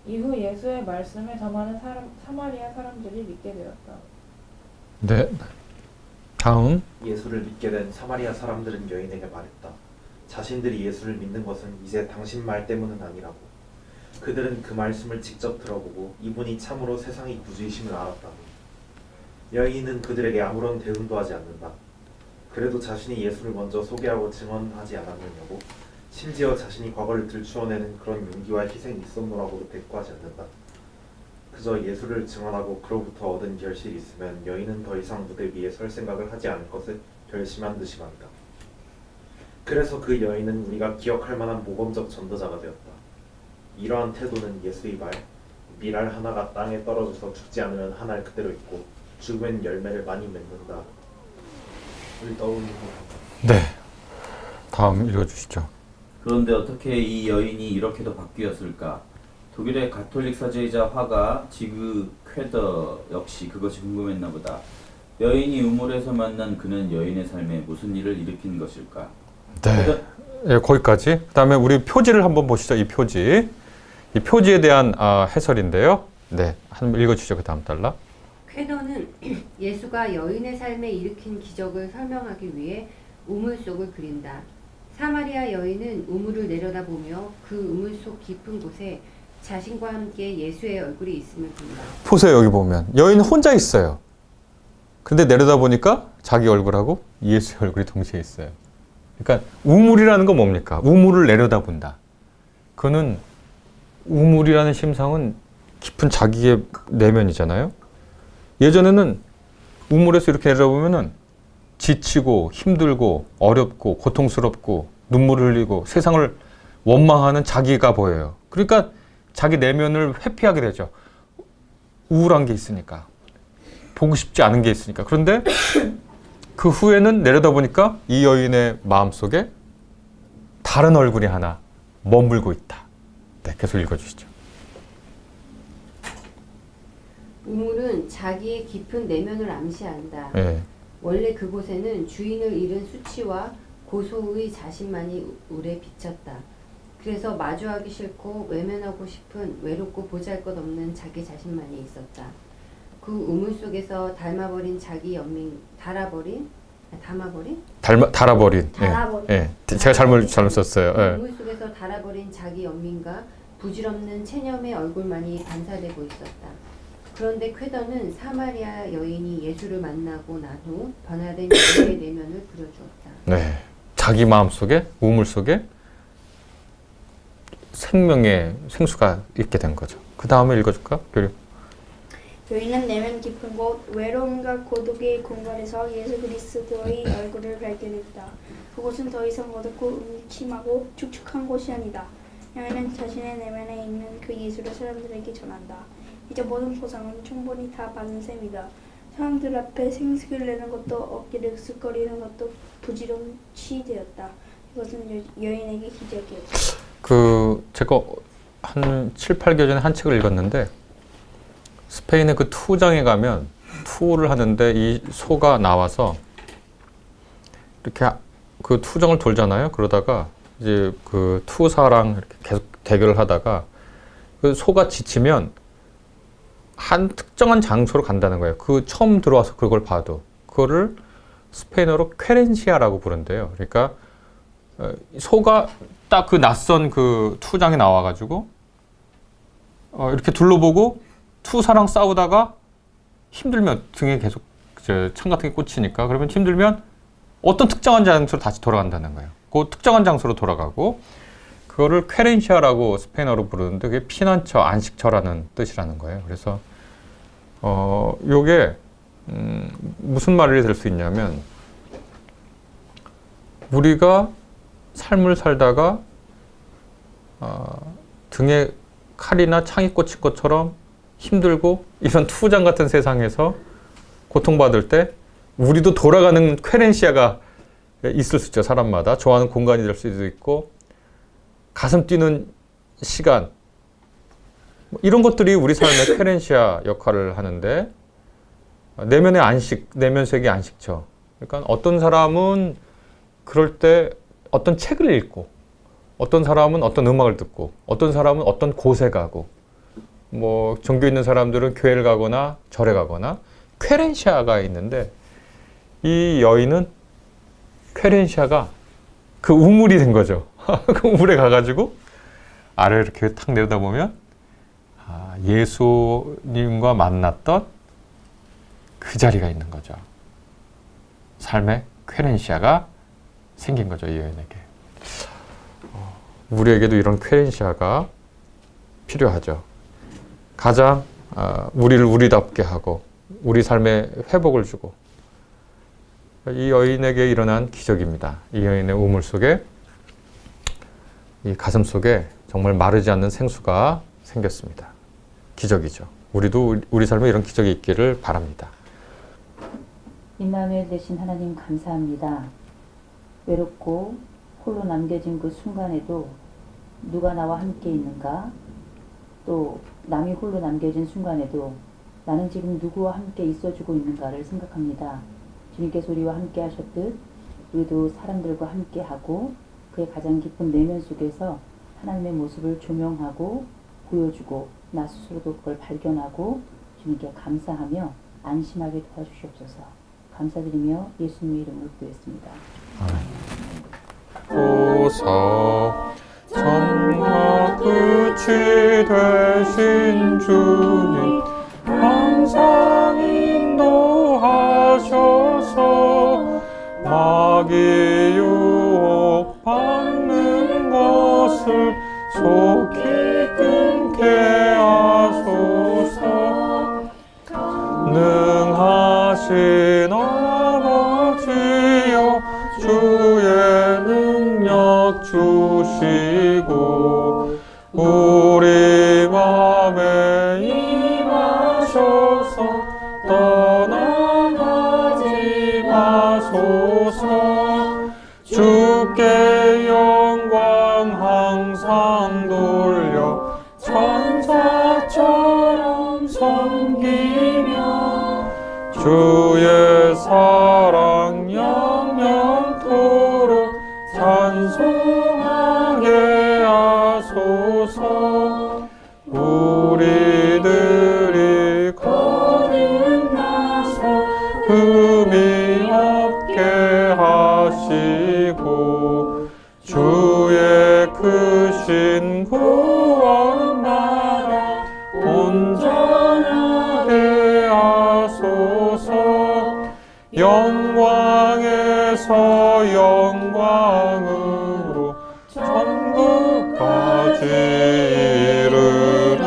이후 예수의 말씀에 더 많은 사마리아 사람들이 믿게 되었다. 네, 다음. 예수를 믿게 된 사마리아 사람들은 여인에게 말했다. 자신들이 예수를 믿는 것은 이제 당신 말 때문은 아니라고. 그들은 그 말씀을 직접 들어보고 이분이 참으로 세상의 구주이심을 알았다고. 여인은 그들에게 아무런 대응도 하지 않는다. 그래도 자신이 예수를 먼저 소개하고 증언하지 않았느냐고. 심지어 자신이 과거를 들추어내는 그런 용기와 희생이 있었노라고도 대꾸하지 않는다. 그저 예수를 증언하고 그로부터 얻은 결실이 있으면 여인은 더 이상 무대 위에 설 생각을 하지 않을 것을 결심한 듯이 말이다. 그래서 그 여인은 우리가 기억할 만한 모범적 전도자가 되었다. 이러한 태도는 예수의 말, 밀알 하나가 땅에 떨어져서 죽지 않으면 한 알 그대로 있고 죽으면 열매를 많이 맺는다. 를 떠올리고 네, 다음 읽어주시죠. 그런데 어떻게 이 여인이 이렇게도 바뀌었을까? 독일의 가톨릭 사제이자 화가 지그 쾌더 역시 그것이 궁금했나 보다. 여인이 우물에서 만난 그는 여인의 삶에 무슨 일을 일으킨 것일까? 네, 예, 거기까지. 그 다음에 우리 표지를 한번 보시죠. 이 표지. 이 표지에 대한 해설인데요. 네, 한번 읽어주시죠. 그 다음 달라. 쾌더는 예수가 여인의 삶에 일으킨 기적을 설명하기 위해 우물 속을 그린다. 사마리아 여인은 우물을 내려다보며 그 우물 속 깊은 곳에 자신과 함께 예수의 얼굴이 있음을 본다. 보세요. 여기 보면 여인 혼자 있어요. 근데 내려다보니까 자기 얼굴하고 예수의 얼굴이 동시에 있어요. 그러니까 우물이라는 건 뭡니까? 우물을 내려다본다. 그거는 우물이라는 심상은 깊은 자기의 내면이잖아요. 예전에는 우물에서 이렇게 내려다보면은 지치고 힘들고 어렵고 고통스럽고 눈물을 흘리고 세상을 원망하는 자기가 보여요. 그러니까 자기 내면을 회피하게 되죠. 우울한 게 있으니까. 보고 싶지 않은 게 있으니까. 그런데 그 후에는 내려다보니까 이 여인의 마음속에 다른 얼굴이 하나 머물고 있다. 네, 계속 읽어주시죠. 우물은 자기의 깊은 내면을 암시한다. 네. 원래 그곳에는 주인을 잃은 수치와 고소의 자신만이 울에 비쳤다. 그래서 마주하기 싫고 외면하고 싶은 외롭고 보잘것없는 자기 자신만이 있었다. 그 우물 속에서 달아버린. 예, 제가 잘못 썼어요. 그 예. 우물 속에서 달아버린 자기 연민과 부질없는 체념의 얼굴만이 반사되고 있었다. 그런데 쾌더는 사마리아 여인이 예수를 만나고 난 후 변화된 여인의 내면을 그려주었다. 네, 자기 마음 속에 우물 속에 생명의 생수가 있게 된 거죠. 그 다음에 읽어줄까? 교류. 여인은 내면 깊은 곳 외로움과 고독의 공간에서 예수 그리스도의 얼굴을 발견했다. 그곳은 더 이상 어둡고 음침하고 축축한 곳이 아니다. 여인은 자신의 내면에 있는 그 예수를 사람들에게 전한다. 이제 모든 보상은 충분히 다 받은 셈이다. 사람들 앞에 생색을 내는 것도 어깨를 으쓱거리는 것도 부지런치 되었다. 이것은 여인에게 기적이었다. 제가 한 7, 8개월 전에 한 책을 읽었는데 스페인의 그 투장에 가면 투를 하는데 이 소가 나와서 이렇게 그 투정을 돌잖아요. 그러다가 이제 그 투사랑 이렇게 계속 대결을 하다가 그 소가 지치면 한 특정한 장소로 간다는 거예요. 그 처음 들어와서 그걸 봐도 그거를 스페인어로 퀘렌시아라고 부른대요. 그러니까 소가 딱 그 낯선 그 투장에 나와가지고 이렇게 둘러보고 투사랑 싸우다가 힘들면 등에 계속 이제 창 같은 게 꽂히니까 그러면 힘들면 어떤 특정한 장소로 다시 돌아간다는 거예요. 그 특정한 장소로 돌아가고 그거를 퀘렌시아라고 스페인어로 부르는데 그게 피난처, 안식처라는 뜻이라는 거예요. 그래서 요게 무슨 말이 될 수 있냐면 우리가 삶을 살다가 등에 칼이나 창이 꽂힌 것처럼 힘들고 이런 투장 같은 세상에서 고통받을 때 우리도 돌아가는 퀘렌시아가 있을 수 있죠. 사람마다 좋아하는 공간이 될 수도 있고 가슴 뛰는 시간 이런 것들이 우리 삶의 퀘렌시아 역할을 하는데 내면의 안식, 내면색이 안식처. 그러니까 어떤 사람은 그럴 때 어떤 책을 읽고 어떤 사람은 어떤 음악을 듣고 어떤 사람은 어떤 곳에 가고 뭐 종교 있는 사람들은 교회를 가거나 절에 가거나 퀘렌시아가 있는데 이 여인은 퀘렌시아가 그 우물이 된 거죠. 그 우물에 가가지고 아래를 이렇게 탁 내려다보면 예수님과 만났던 그 자리가 있는 거죠. 삶의 퀘렌시아가 생긴 거죠. 이 여인에게. 우리에게도 이런 퀘렌시아가 필요하죠. 가장 우리를 우리답게 하고 우리 삶에 회복을 주고 이 여인에게 일어난 기적입니다. 이 여인의 우물 속에 이 가슴 속에 정말 마르지 않는 생수가 생겼습니다. 기적이죠. 우리도 우리 삶에 이런 기적이 있기를 바랍니다. 임마누엘 되신 하나님 감사합니다. 외롭고 홀로 남겨진 그 순간에도 누가 나와 함께 있는가? 또 남이 홀로 남겨진 순간에도 나는 지금 누구와 함께 있어주고 있는가를 생각합니다. 주님께서 우리와 함께 하셨듯 우리도 사람들과 함께 하고 그의 가장 깊은 내면 속에서 하나님의 모습을 조명하고 보여주고 나 스스로도 그걸 발견하고 주님께 감사하며 안심하게 도와주시옵소서. 감사드리며 예수님의 이름으로 기도했습니다. 보사 전과 끝이 되신 주님 항상 인도하셔서 마귀 유혹 받는 것을 속히 끊게 하소서. 능하신 아버지여 주의 능력 주시고 우리 맘에 임하셔서 떠나가지 마소서. 주께 영광 항상 돌려 천사처럼 섬기며 주의 사랑 영영토록 찬송하게 하소서. 우리들이 거듭나서 흠이 없게 하시고 주의 크신 구원 나라 온전하게 하소서. 영광에서 영광으로 천국까지 이르러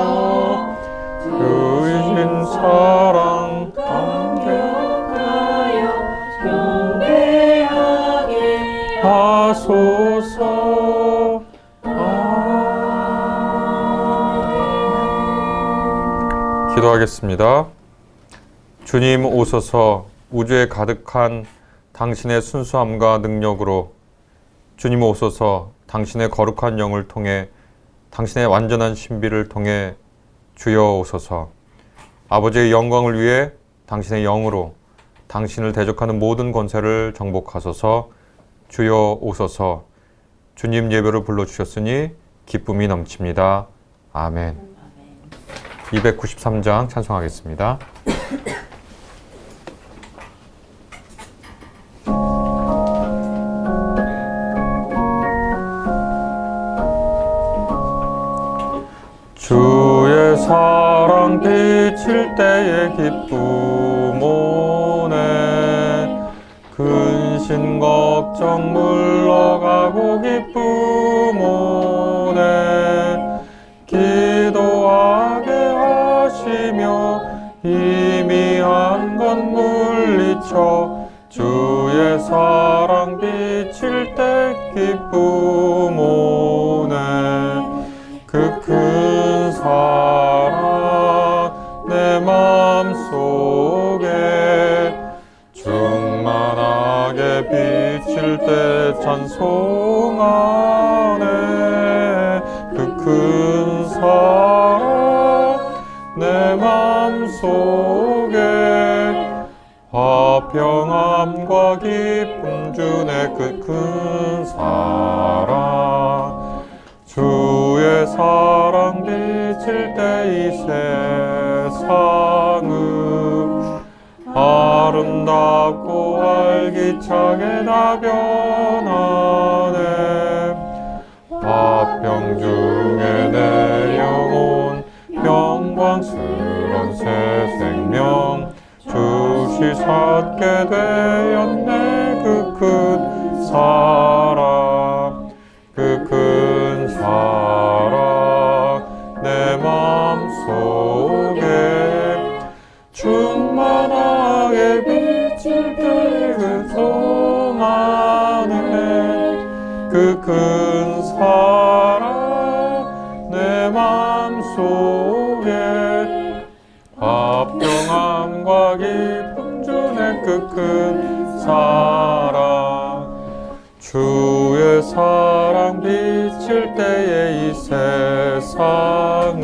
그이신 사랑 감격하여 경배하게 하소서. 기도하겠습니다. 주님 오소서 우주에 가득한 당신의 순수함과 능력으로 주님 오소서 당신의 거룩한 영을 통해 당신의 완전한 신비를 통해 주여 오소서 아버지의 영광을 위해 당신의 영으로 당신을 대적하는 모든 권세를 정복하소서 주여 오소서 주님 예배를 불러주셨으니 기쁨이 넘칩니다. 아멘. 293장 찬송하겠습니다. 주의 사랑 비칠 때의 기쁨 오네 근심 걱정 물러가고 기쁨 오네 기도하게 하시며 희미한 것 물리쳐 주의 사랑 비칠 때 기쁨 오네 그 큰 사랑 내 맘속에 충만하게 비칠 때 찬송하네 그 큰 사랑 내 맘속에 화평함과 기쁨 주네 그 큰 사랑 주의 사랑 비칠 때 이 세상은 아름답고 활기차게 다 변하네 화평 중에 내 영혼 영광스런 새 생명 주시사게 되었네 그 큰 사랑 그 큰 사랑 내 맘속에 충만하게 비칠 때 근성하네 그 큰 사랑 내 맘속에 화평함과 기쁨 주네 그 큰 사랑 주의 사랑 비칠 때에 이 세상은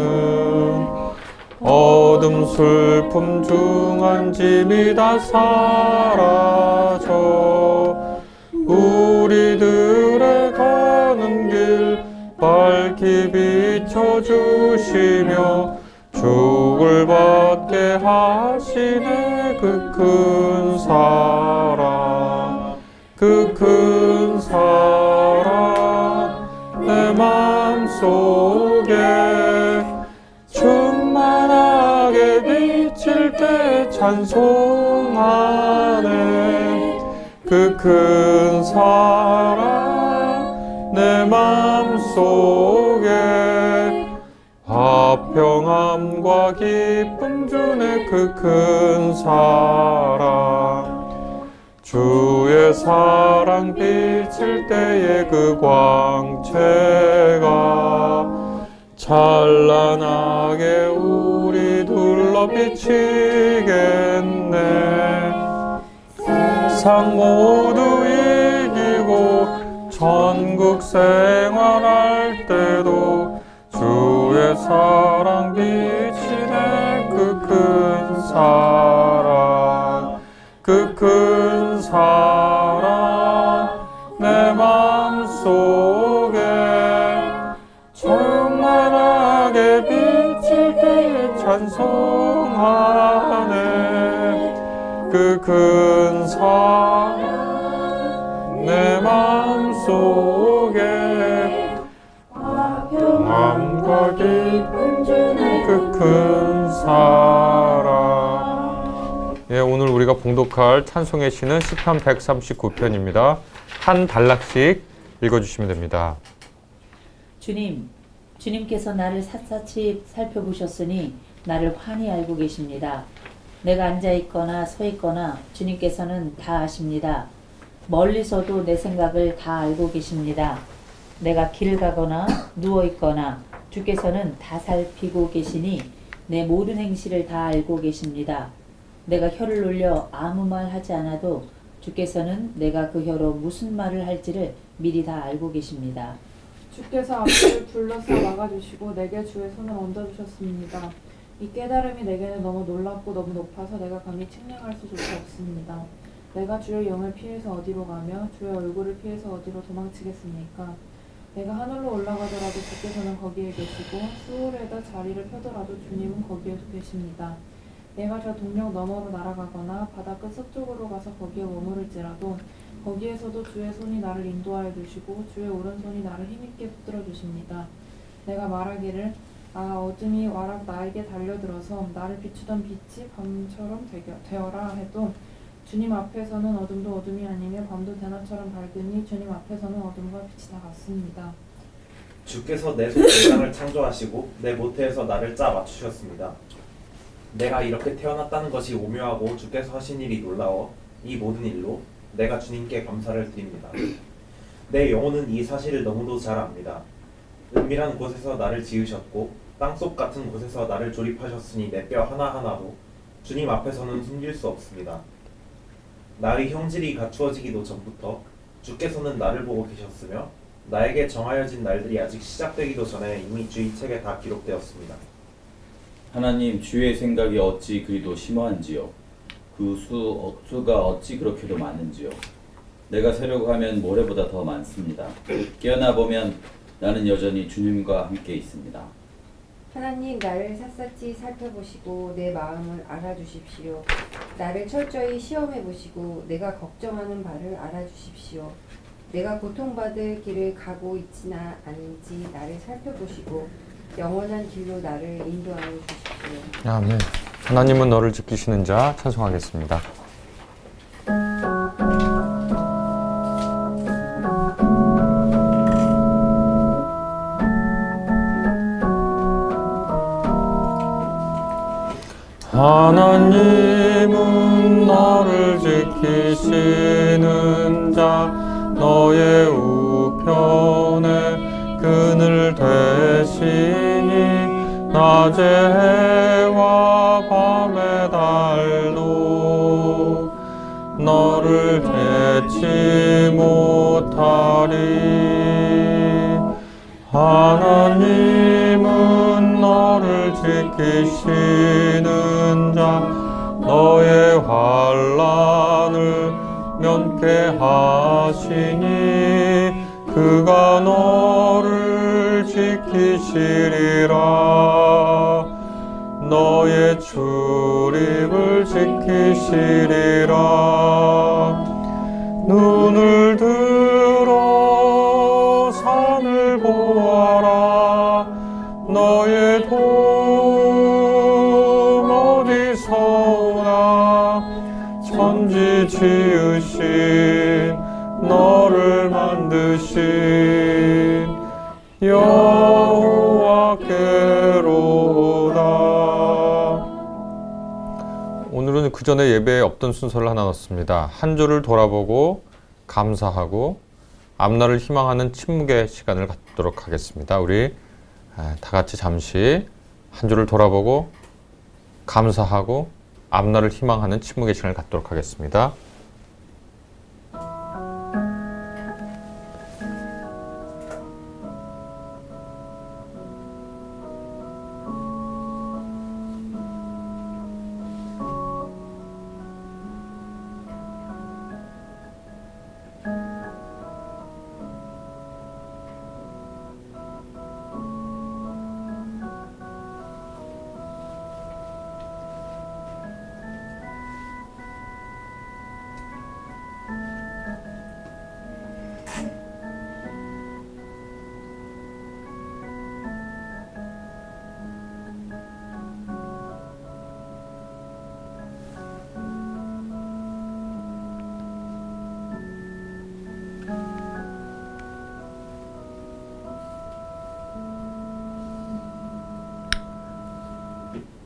어둠 슬픔 중한 짐이 다 사라져 우리들의 가는 길 밝히 비춰주시며 죽을 받게 하시네 그 큰 사랑 그 큰 사랑 내 맘속에 충만하게 비칠 때 찬송하네 그 큰 사랑 내 맘속에 화평함과 기쁨 주네 그 큰 사랑 주의 사랑 비칠 때의 그 광채가 찬란하게 우리 둘러 비치겠네 세상 모두 이기고 천국 생활할 때도 주의 사랑 비치네 그 큰 사랑 그 큰 사랑 내 맘속에 충만하게 비칠 때 찬송하네 그 큰 사랑 내 맘속에 화평함과 기쁨 주네 그 큰 사랑 예, 오늘 우리가 봉독할 찬송의 시는 시편 139편입니다. 한 단락씩 읽어주시면 됩니다. 주님께서 나를 샅샅이 살펴보셨으니 나를 환히 알고 계십니다. 내가 앉아있거나 서있거나 주님께서는 다 아십니다. 멀리서도 내 생각을 다 알고 계십니다. 내가 길을 가거나 누워있거나 주께서는 다 살피고 계시니 내 모든 행실을 다 알고 계십니다. 내가 혀를 놀려 아무 말 하지 않아도 주께서는 내가 그 혀로 무슨 말을 할지를 미리 다 알고 계십니다. 주께서 앞을 둘러싸 막아주시고 내게 주의 손을 얹어주셨습니다. 이 깨달음이 내게는 너무 놀랍고 너무 높아서 내가 감히 측량할 수조차 없습니다. 내가 주의 영을 피해서 어디로 가며 주의 얼굴을 피해서 어디로 도망치겠습니까? 내가 하늘로 올라가더라도 주께서는 거기에 계시고 수월에다 자리를 펴더라도 주님은 거기에도 계십니다. 내가 저 동력 너머로 날아가거나 바다 끝 서쪽으로 가서 거기에 머무를지라도 거기에서도 주의 손이 나를 인도하여 주시고 주의 오른손이 나를 힘있게 붙들어 주십니다. 내가 말하기를 어둠이 와락 나에게 달려들어서 나를 비추던 빛이 밤처럼 되어라 해도 주님 앞에서는 어둠도 어둠이 아니며 밤도 대낮처럼 밝으니 주님 앞에서는 어둠과 빛이 다 같습니다. 주께서 내 손 대장을 창조하시고 내 모태에서 나를 짜 맞추셨습니다. 내가 이렇게 태어났다는 것이 오묘하고 주께서 하신 일이 놀라워 이 모든 일로 내가 주님께 감사를 드립니다. 내 영혼은 이 사실을 너무도 잘 압니다. 은밀한 곳에서 나를 지으셨고 땅속 같은 곳에서 나를 조립하셨으니 내 뼈 하나하나도 주님 앞에서는 숨길 수 없습니다. 나의 형질이 갖추어지기도 전부터 주께서는 나를 보고 계셨으며 나에게 정하여진 날들이 아직 시작되기도 전에 이미 주의 책에 다 기록되었습니다. 하나님, 주의 생각이 어찌 그리도 심오한지요. 그 수가 어찌 그렇게도 많은지요. 내가 세려고 하면 모래보다 더 많습니다. 깨어나 보면 나는 여전히 주님과 함께 있습니다. 하나님, 나를 샅샅이 살펴보시고 내 마음을 알아주십시오. 나를 철저히 시험해보시고 내가 걱정하는 바를 알아주십시오. 내가 고통받을 길을 가고 있지나 아닌지 나를 살펴보시고 영원한 길로 나를 인도하여 주십시오. 아멘. 하나님은 너를 지키시는 자 찬송하겠습니다. 하나님은 너를 지키시는 자 너의 우편에 그늘 되시니 낮의 해와 밤의 달도 너를 대치 못하리. 하나님은 너를 지키시는 자 너의 환난을 면케하시니 그가 너를 지키시리라. 너의 출입을 지키시리라. 눈을 들어 산을 보아라. 너의 도움 어디서 오나. 천지 지으신 너를 만드신 여호와께로다. 오늘은 그 전에 예배에 없던 순서를 하나 넣었습니다. 한 주를 돌아보고 감사하고 앞날을 희망하는 침묵의 시간을 갖도록 하겠습니다. 우리 다 같이 잠시 한 주를 돌아보고 감사하고 앞날을 희망하는 침묵의 시간을 갖도록 하겠습니다.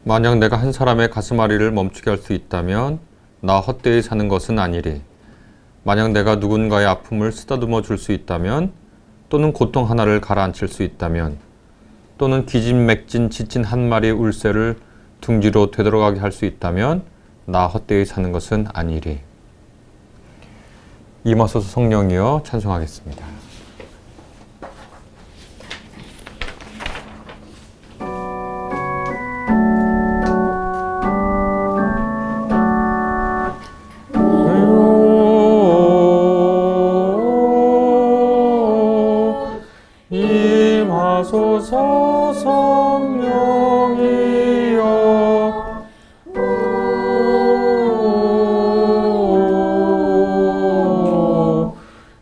만약 내가 한 사람의 가슴앓이를 멈추게 할 수 있다면 나 헛되이 사는 것은 아니리. 만약 내가 누군가의 아픔을 쓰다듬어 줄 수 있다면 또는 고통 하나를 가라앉힐 수 있다면 또는 기진맥진 지친 한 마리의 울새를 둥지로 되돌아가게 할 수 있다면 나 헛되이 사는 것은 아니리. 임하소서 성령이여 찬송하겠습니다. 임하소서 성령이여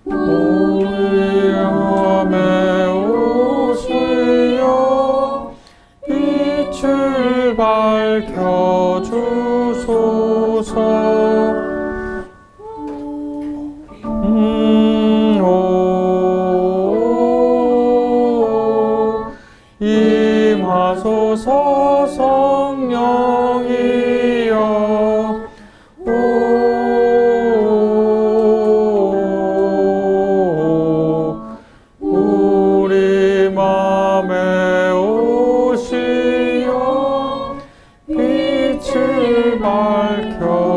우리 마음에 오시어 빛을 밝혀주소서. 임하소서 성령이여 우리 마음에 오시어 빛을 밝혀주소서.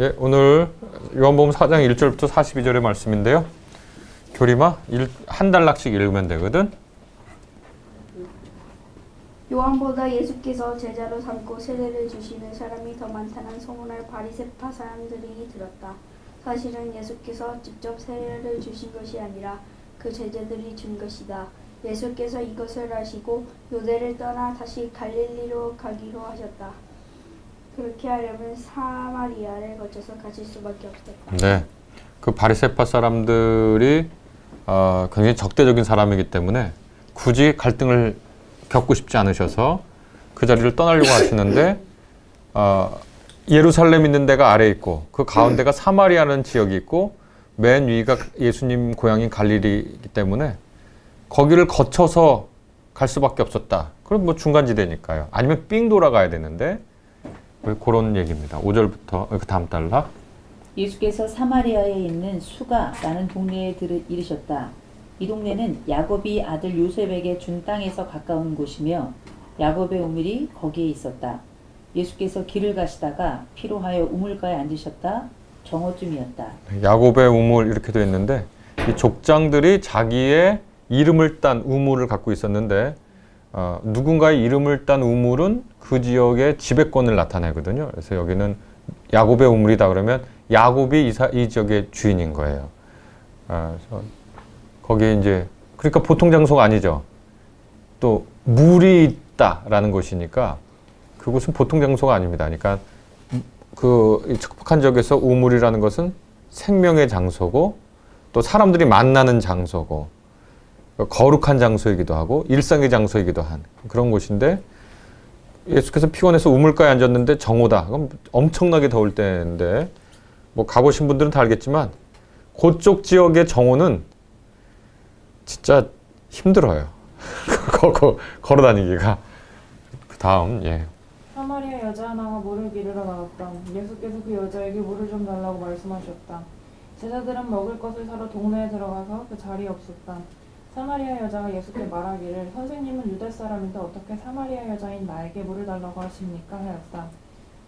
예, 오늘 요한복음 4장 1절부터 42절의 말씀인데요. 교리마 한 단락씩 읽으면 되거든. 요한보다 예수께서 제자로 삼고 세례를 주시는 사람이 더 많다는 소문을 바리새파 사람들이 들었다. 사실은 예수께서 직접 세례를 주신 것이 아니라 그 제자들이 준 것이다. 예수께서 이것을 아시고 요대를 떠나 다시 갈릴리로 가기로 하셨다. 그렇게 하려면 사마리아를 거쳐서 가실 수밖에 없었다. 네, 그 바리새파 사람들이 굉장히 적대적인 사람이기 때문에 굳이 갈등을 겪고 싶지 않으셔서 그 자리를 떠나려고 하시는데 예루살렘 있는 데가 아래에 있고 그 가운데가 사마리아라는 지역이 있고 맨 위가 예수님 고향인 갈릴리이기 때문에 거기를 거쳐서 갈 수밖에 없었다. 그럼 뭐 중간지대니까요. 아니면 삥 돌아가야 되는데 그런 얘기입니다. 5절부터 그 다음 단락. 예수께서 사마리아에 있는 수가라는 동네에 이르셨다. 이 동네는 야곱이 아들 요셉에게 준 땅에서 가까운 곳이며 야곱의 우물이 거기에 있었다. 예수께서 길을 가시다가 피로하여 우물가에 앉으셨다. 정오쯤이었다. 야곱의 우물 이렇게 되어 있는데 이 족장들이 자기의 이름을 딴 우물을 갖고 있었는데 누군가의 이름을 딴 우물은 그 지역의 지배권을 나타내거든요. 그래서 여기는 야곱의 우물이다 그러면 야곱이 이 지역의 주인인 거예요. 그래서 거기에 이제 그러니까 보통 장소가 아니죠. 또 물이 있다라는 곳이니까 그곳은 보통 장소가 아닙니다. 그러니까 그 척박한 지역에서 우물이라는 것은 생명의 장소고 또 사람들이 만나는 장소고 거룩한 장소이기도 하고 일상의 장소이기도 한 그런 곳인데 예수께서 피곤해서 우물가에 앉았는데 정오다. 그럼 엄청나게 더울 때인데 뭐 가보신 분들은 다 알겠지만 그쪽 지역의 정오는 진짜 힘들어요. 걸어 다니기가. 그 다음 사마리아 여자 하나가 물을 기르러 나왔다. 예수께서 그 여자에게 물을 좀 달라고 말씀하셨다. 제자들은 먹을 것을 사러 동네에 들어가서 그 자리에 없었다. 사마리아 여자가 예수께 말하기를 선생님은 유대 사람인데 어떻게 사마리아 여자인 나에게 물을 달라고 하십니까? 하였다.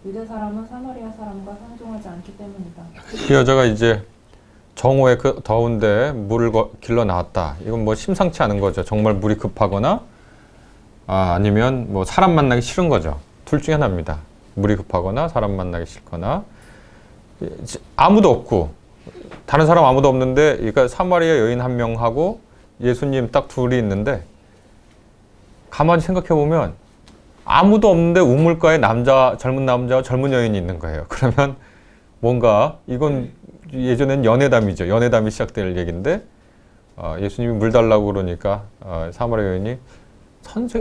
유대 사람은 사마리아 사람과 상종하지 않기 때문이다. 그 여자가 이제 정오에 그 더운데 물을 길러 나왔다. 이건 뭐 심상치 않은 거죠. 정말 물이 급하거나 아니면 뭐 사람 만나기 싫은 거죠. 둘 중에 하나입니다. 물이 급하거나 사람 만나기 싫거나 아무도 없고 다른 사람 아무도 없는데 그러니까 사마리아 여인 한 명하고 예수님 딱 둘이 있는데 가만히 생각해 보면 아무도 없는데 우물가에 젊은 남자와 젊은 여인이 있는 거예요. 그러면 뭔가 이건 예전엔 연애담이죠. 연애담이 시작될 얘기인데 예수님이 물 달라고 그러니까 사마리아 여인이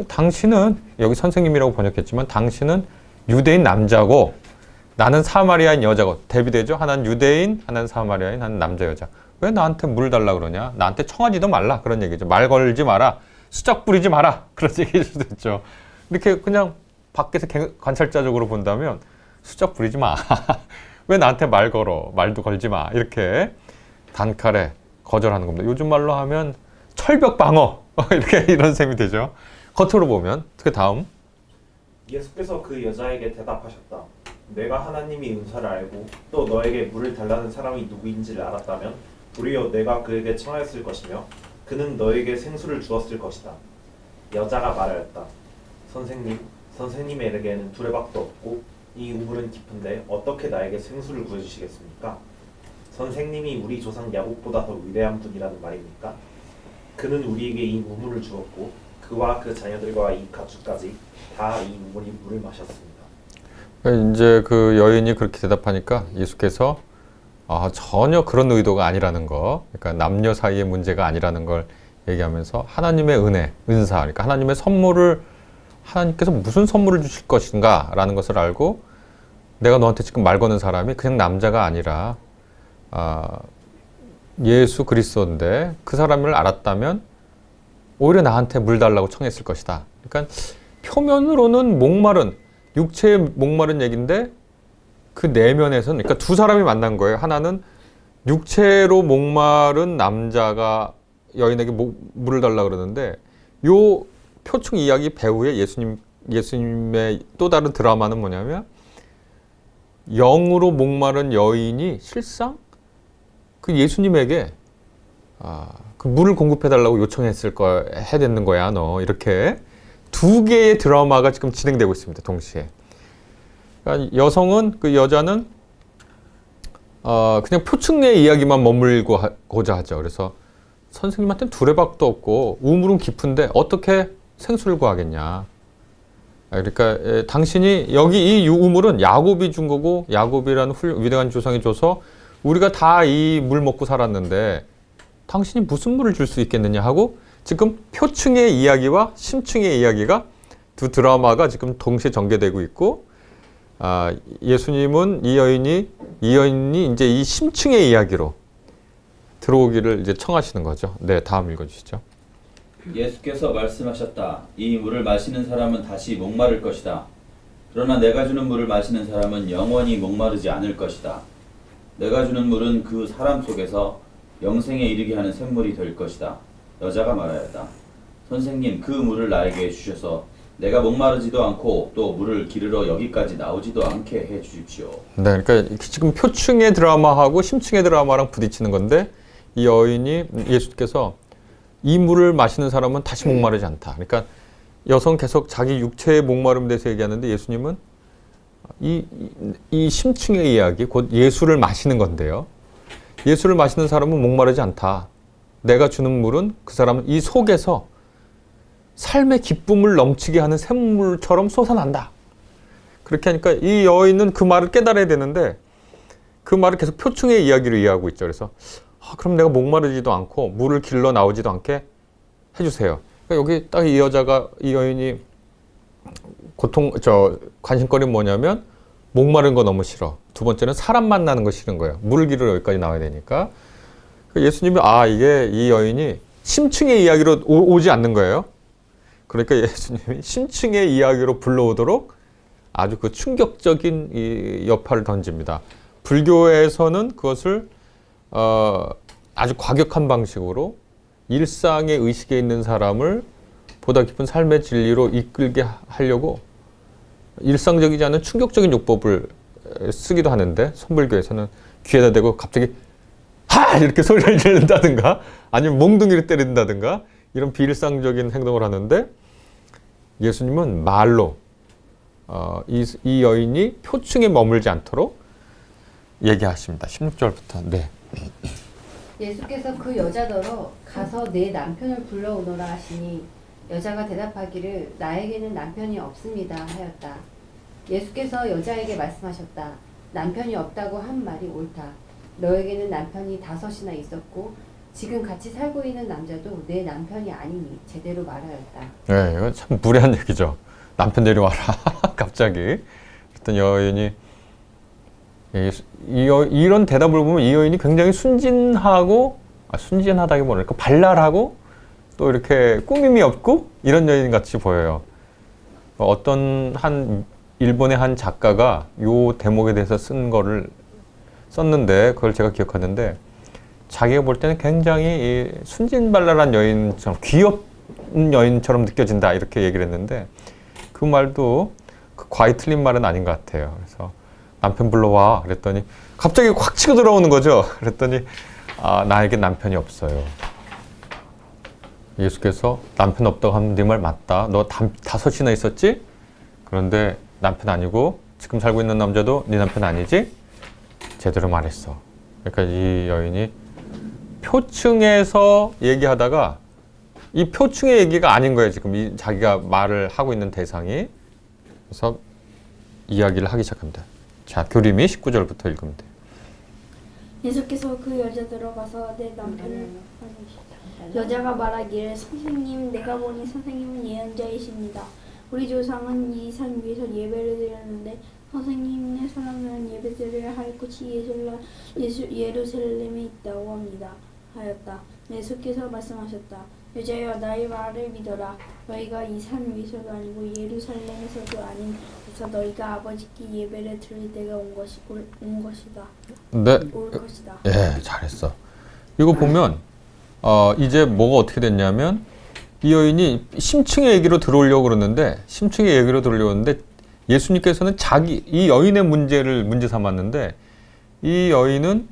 당신은 여기 선생님이라고 번역했지만 당신은 유대인 남자고 나는 사마리아인 여자고 대비되죠. 하나는 유대인, 하나는 사마리아인, 하나는 남자 여자. 왜 나한테 물 달라고 그러냐? 나한테 청하지도 말라 그런 얘기죠. 말 걸지 마라. 수작 부리지 마라. 그런 얘기일 수도 있죠. 이렇게 그냥 밖에서 관찰자적으로 본다면 수작 부리지 마. 왜 나한테 말 걸어? 말도 걸지 마. 이렇게 단칼에 거절하는 겁니다. 요즘 말로 하면 철벽 방어. 이렇게 이런 셈이 되죠. 겉으로 보면. 그 다음. 예수께서 그 여자에게 대답하셨다. 내가 하나님이 은사를 알고 또 너에게 물을 달라는 사람이 누구인지를 알았다면 도리어 내가 그에게 청하였을 것이며 그는 너에게 생수를 주었을 것이다. 여자가 말하였다. 선생님, 선생님에게는 두레박도 없고 이 우물은 깊은데 어떻게 나에게 생수를 구해주시겠습니까? 선생님이 우리 조상 야곱보다 더 위대한 분이라는 말입니까? 그는 우리에게 이 우물을 주었고 그와 그 자녀들과 이 가축까지 다 이 우물이 물을 마셨습니다. 이제 그 여인이 그렇게 대답하니까 예수께서 전혀 그런 의도가 아니라는 거, 그러니까 남녀 사이의 문제가 아니라는 걸 얘기하면서 하나님의 은혜, 은사, 그러니까 하나님의 선물을 하나님께서 무슨 선물을 주실 것인가 라는 것을 알고 내가 너한테 지금 말 거는 사람이 그냥 남자가 아니라 예수 그리스도인데 그 사람을 알았다면 오히려 나한테 물 달라고 청했을 것이다. 그러니까 표면으로는 목마른, 육체의 목마른 얘기인데 그 내면에서는, 그러니까 두 사람이 만난 거예요. 하나는 육체로 목마른 남자가 여인에게 물을 달라고 그러는데 요 표충 이야기 배후에 예수님의 또 다른 드라마는 뭐냐면 영으로 목마른 여인이 실상 그 예수님에게 그 물을 공급해달라고 요청했을 거야, 해야 되는 거야, 너. 이렇게 두 개의 드라마가 지금 진행되고 있습니다, 동시에. 그러니까 여성은, 그 여자는 그냥 표층의 이야기만 머물고자 하죠. 그래서 선생님한테는 두레박도 없고 우물은 깊은데 어떻게 생수를 구하겠냐. 그러니까 당신이 여기 이 우물은 야곱이 준 거고 야곱이라는 위대한 조상이 줘서 우리가 다 이 물 먹고 살았는데 당신이 무슨 물을 줄 수 있겠느냐 하고 지금 표층의 이야기와 심층의 이야기가 두 드라마가 지금 동시에 전개되고 있고 예수님은 이 여인이 이제 이 심층의 이야기로 들어오기를 이제 청하시는 거죠. 네, 다음 읽어주시죠. 예수께서 말씀하셨다. 이 물을 마시는 사람은 다시 목마를 것이다. 그러나 내가 주는 물을 마시는 사람은 영원히 목마르지 않을 것이다. 내가 주는 물은 그 사람 속에서 영생에 이르게 하는 샘물이 될 것이다. 여자가 말하였다. 선생님, 그 물을 나에게 주셔서 내가 목마르지도 않고 또 물을 기르러 여기까지 나오지도 않게 해 주십시오. 네, 그러니까 지금 표층의 드라마하고 심층의 드라마랑 부딪히는 건데 이 여인이 예수께서 이 물을 마시는 사람은 다시 목마르지 않다. 그러니까 여성 계속 자기 육체의 목마름에 대해서 얘기하는데 예수님은 이 심층의 이야기, 곧 예수를 마시는 건데요. 예수를 마시는 사람은 목마르지 않다. 내가 주는 물은 그 사람은 이 속에서 삶의 기쁨을 넘치게 하는 샘물처럼 솟아난다. 그렇게 하니까 이 여인은 그 말을 깨달아야 되는데 그 말을 계속 표층의 이야기로 이해하고 있죠. 그래서 그럼 내가 목마르지도 않고 물을 길러 나오지도 않게 해주세요. 그러니까 여기 딱 이 여인이 관심거리는 뭐냐면 목마른 거 너무 싫어. 두 번째는 사람 만나는 거 싫은 거예요. 물을 기르러 여기까지 나와야 되니까. 예수님이 이게 이 여인이 심층의 이야기로 오지 않는 거예요. 그러니까 예수님이 심층의 이야기로 불러오도록 아주 그 충격적인 이 여파를 던집니다. 불교에서는 그것을 아주 과격한 방식으로 일상의 의식에 있는 사람을 보다 깊은 삶의 진리로 이끌게 하려고 일상적이지 않은 충격적인 요법을 쓰기도 하는데 선불교에서는 귀에다 대고 갑자기 하! 이렇게 소리를 지른다든가 아니면 몽둥이를 때린다든가 이런 비일상적인 행동을 하는데 예수님은 말로 이 여인이 표층에 머물지 않도록 얘기하십니다. 16절부터. 네. 예수께서 그 여자더러 가서 내 남편을 불러오너라 하시니 여자가 대답하기를 나에게는 남편이 없습니다 하였다. 예수께서 여자에게 말씀하셨다. 남편이 없다고 한 말이 옳다. 너에게는 남편이 5이나 있었고 지금 같이 살고 있는 남자도 내 남편이 아니니 제대로 말하였다. 네, 이건 참 무례한 얘기죠. 남편 데려와라. 갑자기. 그랬던 여인이 이런 대답을 보면 이 여인이 굉장히 순진하다기보다는 발랄하고 또 이렇게 꾸밈이 없고 이런 여인 같이 보여요. 어떤 일본의 한 작가가 요 대목에 대해서 썼는데 그걸 제가 기억하는데 자기가 볼 때는 굉장히 순진발랄한 여인처럼 여인처럼 느껴진다 이렇게 얘기를 했는데 그 말도 과히 틀린 말은 아닌 것 같아요. 그래서 남편 불러와 그랬더니 갑자기 확 치고 들어오는 거죠. 그랬더니 나에게 남편이 없어요. 예수께서 남편 없다고 하면 네 말 맞다. 너 5이나 있었지? 그런데 남편 아니고 지금 살고 있는 남자도 네 남편 아니지? 제대로 말했어. 그러니까 이 여인이 표층에서 얘기하다가 이 표층의 얘기가 아닌 거예요. 지금 자기가 말을 하고 있는 대상이. 그래서 이야기를 하기 시작합니다. 자, 교림이 19절부터 읽으면 돼요. 예수께서 그 여자 들어가서 내 남편을 여자가 말하기를 선생님 내가 보니 선생님은 예언자이십니다. 우리 조상은 이 산 위에서 예배를 드렸는데 선생님의 사람들은 예배드려야 할 곳이 예루살렘에 있다고 합니다. 하였다. 예수께서 말씀하셨다. 여자여 나의 말을 믿어라. 너희가 이 산 위에서도 아니고 예루살렘에서도 아닌 데서 너희가 아버지께 예배를 드릴 때가 올 것이다. 네. 올 것이다. 예, 잘했어. 이거 보면 이제 뭐가 어떻게 됐냐면 이 여인이 심층의 얘기로 들어오려고 그러는데 예수님께서는 이 여인의 문제 삼았는데 이 여인은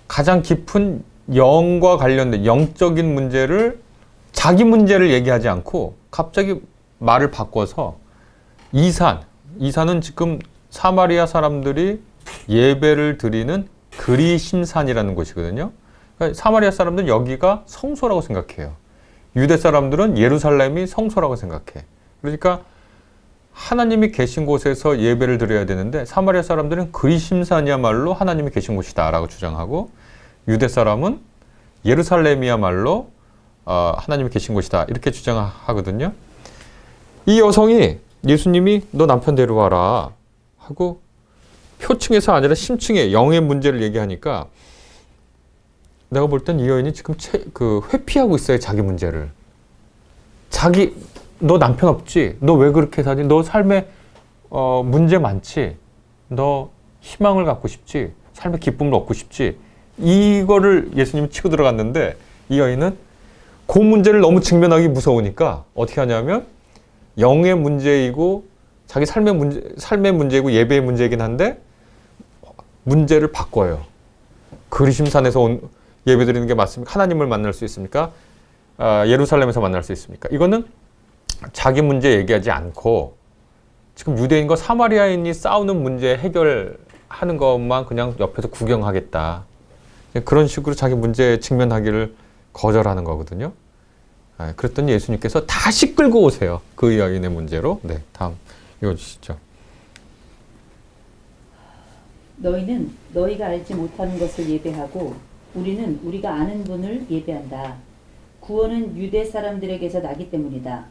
가장 깊은 영과 관련된 영적인 문제를 자기 문제를 얘기하지 않고 갑자기 말을 바꿔서 이산은 지금 사마리아 사람들이 예배를 드리는 그리심산이라는 곳이거든요. 그러니까 사마리아 사람들은 여기가 성소라고 생각해요. 유대 사람들은 예루살렘이 성소라고 생각해. 그러니까 하나님이 계신 곳에서 예배를 드려야 되는데 사마리아 사람들은 그리심산이야말로 하나님이 계신 곳이다 라고 주장하고 유대 사람은 예루살렘이야말로 하나님이 계신 곳이다 이렇게 주장하거든요. 이 여성이 예수님이 너 남편 데려와라 하고 표층에서 아니라 심층의 영의 문제를 얘기하니까 내가 볼 땐 이 여인이 지금 회피하고 있어요. 자기 문제를. 너 남편 없지? 너 왜 그렇게 사니? 너 삶에 문제 많지? 너 희망을 갖고 싶지? 삶의 기쁨을 얻고 싶지? 이거를 예수님이 치고 들어갔는데 이 여인은 그 문제를 너무 직면하기 무서우니까 어떻게 하냐면 영의 문제이고 자기 삶의 문제이고 예배의 문제이긴 한데 문제를 바꿔요. 그리심산에서 온 예배 드리는 게 맞습니까? 하나님을 만날 수 있습니까? 예루살렘에서 만날 수 있습니까? 이거는 자기 문제 얘기하지 않고 지금 유대인과 사마리아인이 싸우는 문제 해결하는 것만 그냥 옆에서 구경하겠다. 그런 식으로 자기 문제에 직면하기를 거절하는 거거든요. 그랬더니 예수님께서 다시 끌고 오세요. 그 여인의 문제로. 네, 다음 읽어주시죠. 너희는 너희가 알지 못하는 것을 예배하고 우리는 우리가 아는 분을 예배한다. 구원은 유대 사람들에게서 나기 때문이다.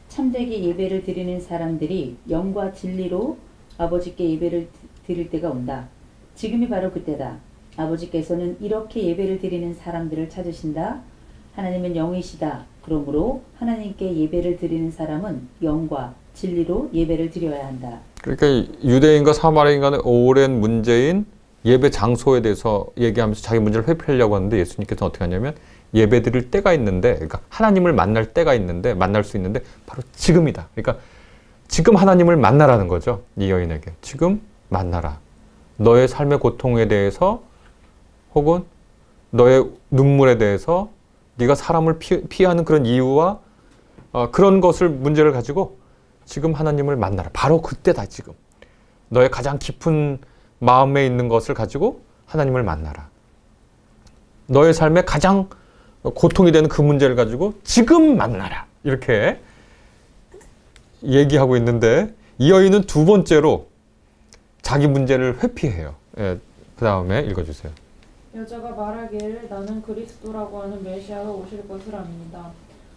참되게 예배를 드리는 사람들이 영과 진리로 아버지께 예배를 드릴 때가 온다. 지금이 바로 그때다. 아버지께서는 이렇게 예배를 드리는 사람들을 찾으신다. 하나님은 영이시다. 그러므로 하나님께 예배를 드리는 사람은 영과 진리로 예배를 드려야 한다. 그러니까 유대인과 사마리아인 간의 오랜 문제인 예배 장소에 대해서 얘기하면서 자기 문제를 회피하려고 하는데 예수님께서 어떻게 하냐면 예배 드릴 때가 있는데 그러니까 하나님을 만날 때가 있는데 만날 수 있는데 바로 지금이다. 그러니까 지금 하나님을 만나라는 거죠. 이 여인에게. 지금 만나라. 너의 삶의 고통에 대해서 혹은 너의 눈물에 대해서 네가 사람을 피하는 그런 이유와 그런 것을 문제를 가지고 지금 하나님을 만나라. 바로 그때다 지금. 너의 가장 깊은 마음에 있는 것을 가지고 하나님을 만나라. 너의 삶에 가장 고통이 되는 그 문제를 가지고 지금 만나라. 이렇게 얘기하고 있는데 이 여인은 두 번째로 자기 문제를 회피해요. 그 다음에 읽어주세요. 여자가 말하기를 나는 그리스도라고 하는 메시아가 오실 것을 압니다.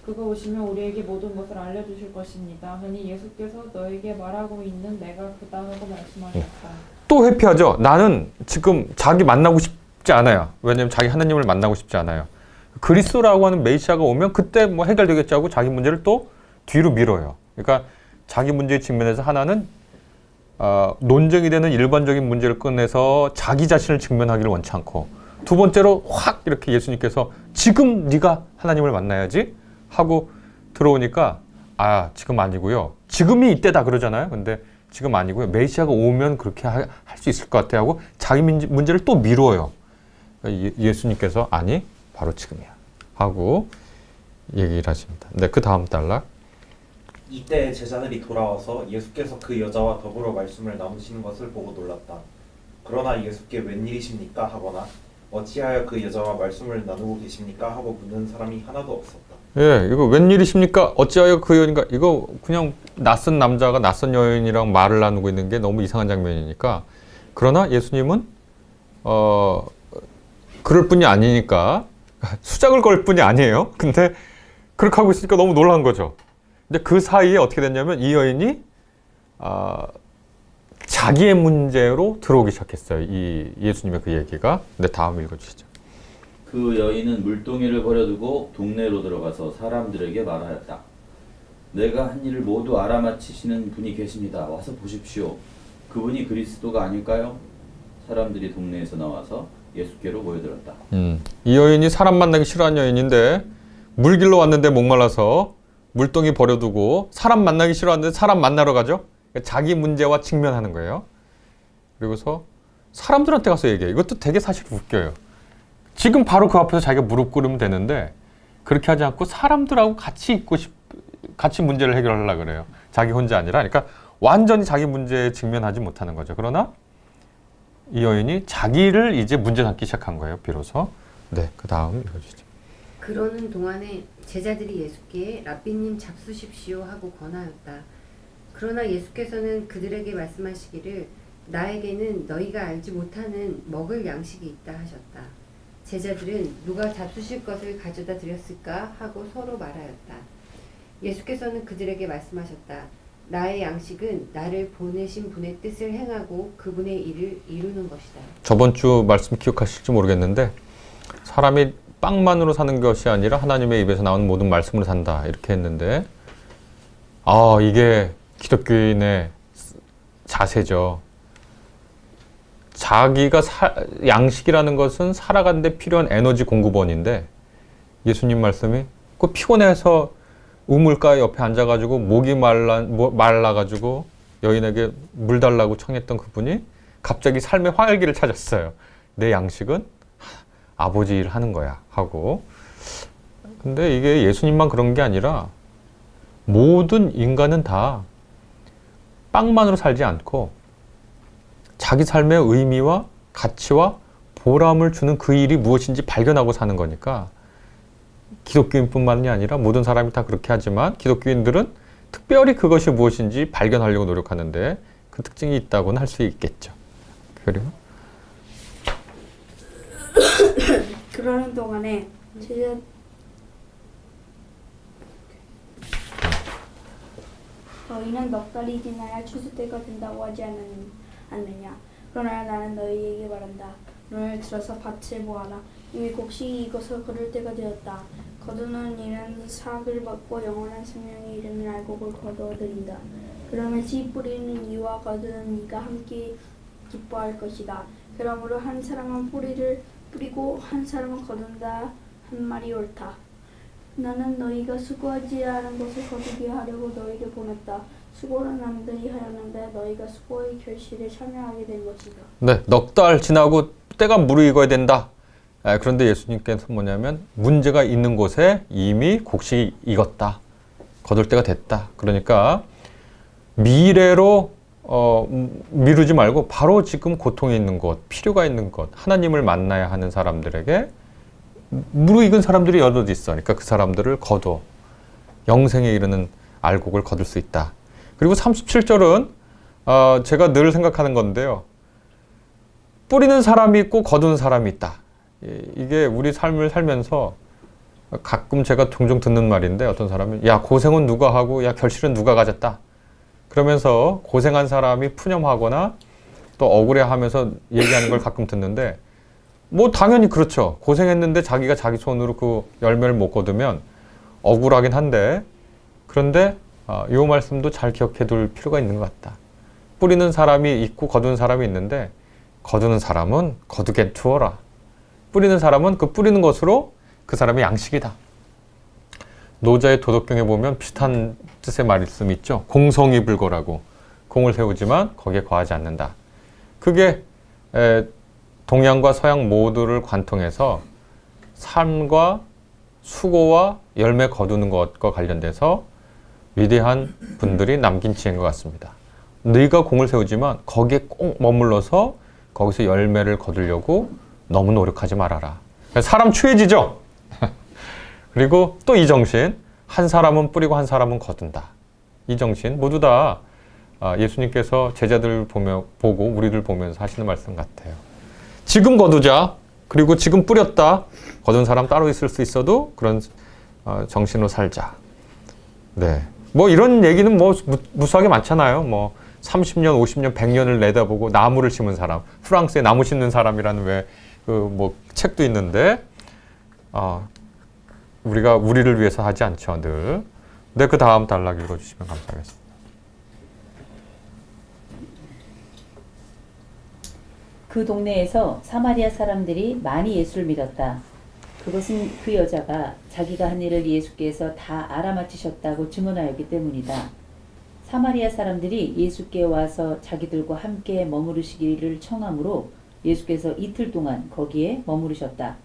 그가 오시면 우리에게 모든 것을 알려주실 것입니다. 하니 예수께서 너에게 말하고 있는 내가 그다 하고 말씀하셨다. 또 회피하죠. 나는 지금 자기 만나고 싶지 않아요. 왜냐하면 자기 하나님을 만나고 싶지 않아요. 그리스도라고 하는 메시아가 오면 그때 뭐 해결되겠지 하고 자기 문제를 또 뒤로 밀어요. 그러니까 자기 문제의 측면에서 하나는 논쟁이 되는 일반적인 문제를 꺼내서 자기 자신을 직면하기를 원치 않고 두 번째로 확 이렇게 예수님께서 지금 네가 하나님을 만나야지 하고 들어오니까 아 지금 아니고요. 지금이 이때다 그러잖아요. 근데 지금 아니고요. 메시아가 오면 그렇게 할 수 있을 것 같아 하고 자기 문제를 또 미뤄요. 예수님께서 아니 바로 지금이야 하고 얘기를 하십니다. 네, 그 다음 단락. 이때 제자들이 돌아와서 예수께서 그 여자와 더불어 말씀을 나누시는 것을 보고 놀랐다. 그러나 예수께 웬일이십니까 하거나 어찌하여 그 여자와 말씀을 나누고 계십니까 하고 묻는 사람이 하나도 없었다. 예, 이거 웬일이십니까? 어찌하여 그 여인가? 이거 그냥 낯선 남자가 낯선 여인이랑 말을 나누고 있는 게 너무 이상한 장면이니까. 그러나 예수님은 그럴 뿐이 아니니까 수작을 걸 뿐이 아니에요. 근데 그렇게 하고 있으니까 너무 놀란 거죠. 근데 그 사이에 어떻게 됐냐면 이 여인이 자기의 문제로 들어오기 시작했어요. 이 예수님의 그 얘기가. 근데 다음 읽어주시죠. 그 여인은 물동이를 버려두고 동네로 들어가서 사람들에게 말하였다. 내가 한 일을 모두 알아맞히시는 분이 계십니다. 와서 보십시오. 그분이 그리스도가 아닐까요? 사람들이 동네에서 나와서 예수께로 모여들었다. 이 여인이 사람 만나기 싫어하는 여인인데 물길로 왔는데 목말라서 물동이 버려두고 사람 만나기 싫어하는데 사람 만나러 가죠. 자기 문제와 직면하는 거예요. 그리고서 사람들한테 가서 얘기해요. 이것도 되게 사실 웃겨요. 지금 바로 그 앞에서 자기가 무릎 꿇으면 되는데 그렇게 하지 않고 사람들하고 같이 문제를 해결하려고 그래요. 자기 혼자 아니라. 그러니까 완전히 자기 문제에 직면하지 못하는 거죠. 그러나 이 여인이 자기를 이제 문제 삼기 시작한 거예요. 비로소. 네, 그 다음 읽어주시죠. 그러는 동안에 제자들이 예수께 랍비님 잡수십시오 하고 권하였다. 그러나 예수께서는 그들에게 말씀하시기를 나에게는 너희가 알지 못하는 먹을 양식이 있다 하셨다. 제자들은 누가 잡수실 것을 가져다 드렸을까 하고 서로 말하였다. 예수께서는 그들에게 말씀하셨다. 나의 양식은 나를 보내신 분의 뜻을 행하고 그분의 일을 이루는 것이다. 저번 주 말씀 기억하실지 모르겠는데 사람이 빵만으로 사는 것이 아니라 하나님의 입에서 나오는 모든 말씀으로 산다 이렇게 했는데 이게 기독교인의 자세죠. 자기가 양식이라는 것은 살아가는 데 필요한 에너지 공급원인데 예수님 말씀이 그 피곤해서 우물가 옆에 앉아가지고 목이 말라가지고 여인에게 물 달라고 청했던 그분이 갑자기 삶의 활기를 찾았어요. 내 양식은 아버지 일 하는 거야 하고. 근데 이게 예수님만 그런 게 아니라 모든 인간은 다 빵만으로 살지 않고 자기 삶의 의미와 가치와 보람을 주는 그 일이 무엇인지 발견하고 사는 거니까 기독교인뿐만이 아니라 모든 사람이 다 그렇게 하지만 기독교인들은 특별히 그것이 무엇인지 발견하려고 노력하는데 그 특징이 있다고는 할 수 있겠죠. 그리고 그러는 동안에 너희는 넉 달이 지나야 추수 때가 된다고 하지 않느냐. 그러나 나는 너희에게 말한다. 눈을 들어서 밭을 보아라. 이미 곡식이 익어서 거둘 때가 되었다. 거두는 이는 사악을 받고 영원한 생명에 이르는 알곡을 거두어들인다. 그러면 씨 뿌리는 이와 거두는 이가 함께 기뻐할 것이다. 그러므로 한 사람은 뿌리를 뿌리고 한 사람은 거둔다 한 말이 옳다. 나는 너희가 수고하지 않은 것을 거두게 하려고 너희를 보냈다. 수고는 남들이 하였는데 너희가 수고의 결실에 참여하게 된 것이다. 네, 넉 달 지나고 때가 무르익어야 된다. 그런데 예수님께서 뭐냐면 문제가 있는 곳에 이미 곡식이 익었다. 거둘 때가 됐다. 그러니까 미래로 미루지 말고 바로 지금 고통이 있는 곳, 필요가 있는 곳, 하나님을 만나야 하는 사람들에게 무르익은 사람들이 여럿 있어. 그러니까 그 사람들을 거둬 영생에 이르는 알곡을 거둘 수 있다. 그리고 37절은 제가 늘 생각하는 건데요. 뿌리는 사람이 있고 거두는 사람이 있다. 이게 우리 삶을 살면서 가끔 제가 종종 듣는 말인데 어떤 사람은 야 고생은 누가 하고 야 결실은 누가 가졌다. 그러면서 고생한 사람이 푸념하거나 또 억울해하면서 얘기하는 걸 가끔 듣는데 뭐 당연히 그렇죠. 고생했는데 자기가 자기 손으로 그 열매를 못 거두면 억울하긴 한데 그런데 이 말씀도 잘 기억해 둘 필요가 있는 것 같다. 뿌리는 사람이 있고 거두는 사람이 있는데 거두는 사람은 거두게 두어라. 뿌리는 사람은 그 뿌리는 것으로 그 사람의 양식이다. 노자의 도덕경에 보면 비슷한 뜻의 말씀이 있죠. 공성이 불거라고. 공을 세우지만 거기에 거하지 않는다. 그게 동양과 서양 모두를 관통해서 삶과 수고와 열매 거두는 것과 관련돼서 위대한 분들이 남긴 지혜인 것 같습니다. 네가 공을 세우지만 거기에 꼭 머물러서 거기서 열매를 거두려고 너무 노력하지 말아라. 사람 추해지죠? 그리고 또 이 정신, 한 사람은 뿌리고 한 사람은 거둔다. 이 정신 모두 다 예수님께서 제자들 보고 우리들 보면서 하시는 말씀 같아요. 지금 거두자. 그리고 지금 뿌렸다. 거둔 사람 따로 있을 수 있어도 그런 정신으로 살자. 네. 뭐 이런 얘기는 뭐 무수하게 많잖아요. 뭐 30년, 50년, 100년을 내다보고 나무를 심은 사람, 프랑스에 나무 심는 사람이라는 왜 그 뭐 책도 있는데 우리가 우리를 위해서 하지 않죠, 늘. 네, 그 다음 단락 읽어주시면 감사하겠습니다. 그 동네에서 사마리아 사람들이 많이 예수를 믿었다. 그것은 그 여자가 자기가 한 일을 예수께서 다 알아맞히셨다고 증언하였기 때문이다. 사마리아 사람들이 예수께 와서 자기들과 함께 머무르시기를 청하므로 예수께서 이틀 동안 거기에 머무르셨다.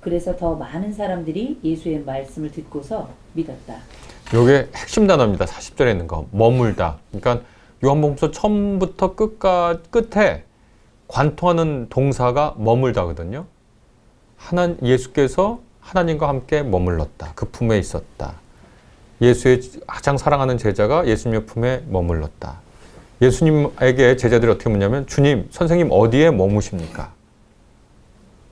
그래서 더 많은 사람들이 예수의 말씀을 듣고서 믿었다. 요게 핵심 단어입니다. 40절에 있는 거. 머물다. 그러니까 요한복음서 처음부터 끝에 관통하는 동사가 머물다거든요. 예수께서 하나님과 함께 머물렀다. 그 품에 있었다. 예수의 가장 사랑하는 제자가 예수님의 품에 머물렀다. 예수님에게 제자들이 어떻게 묻냐면 주님, 선생님 어디에 머무십니까?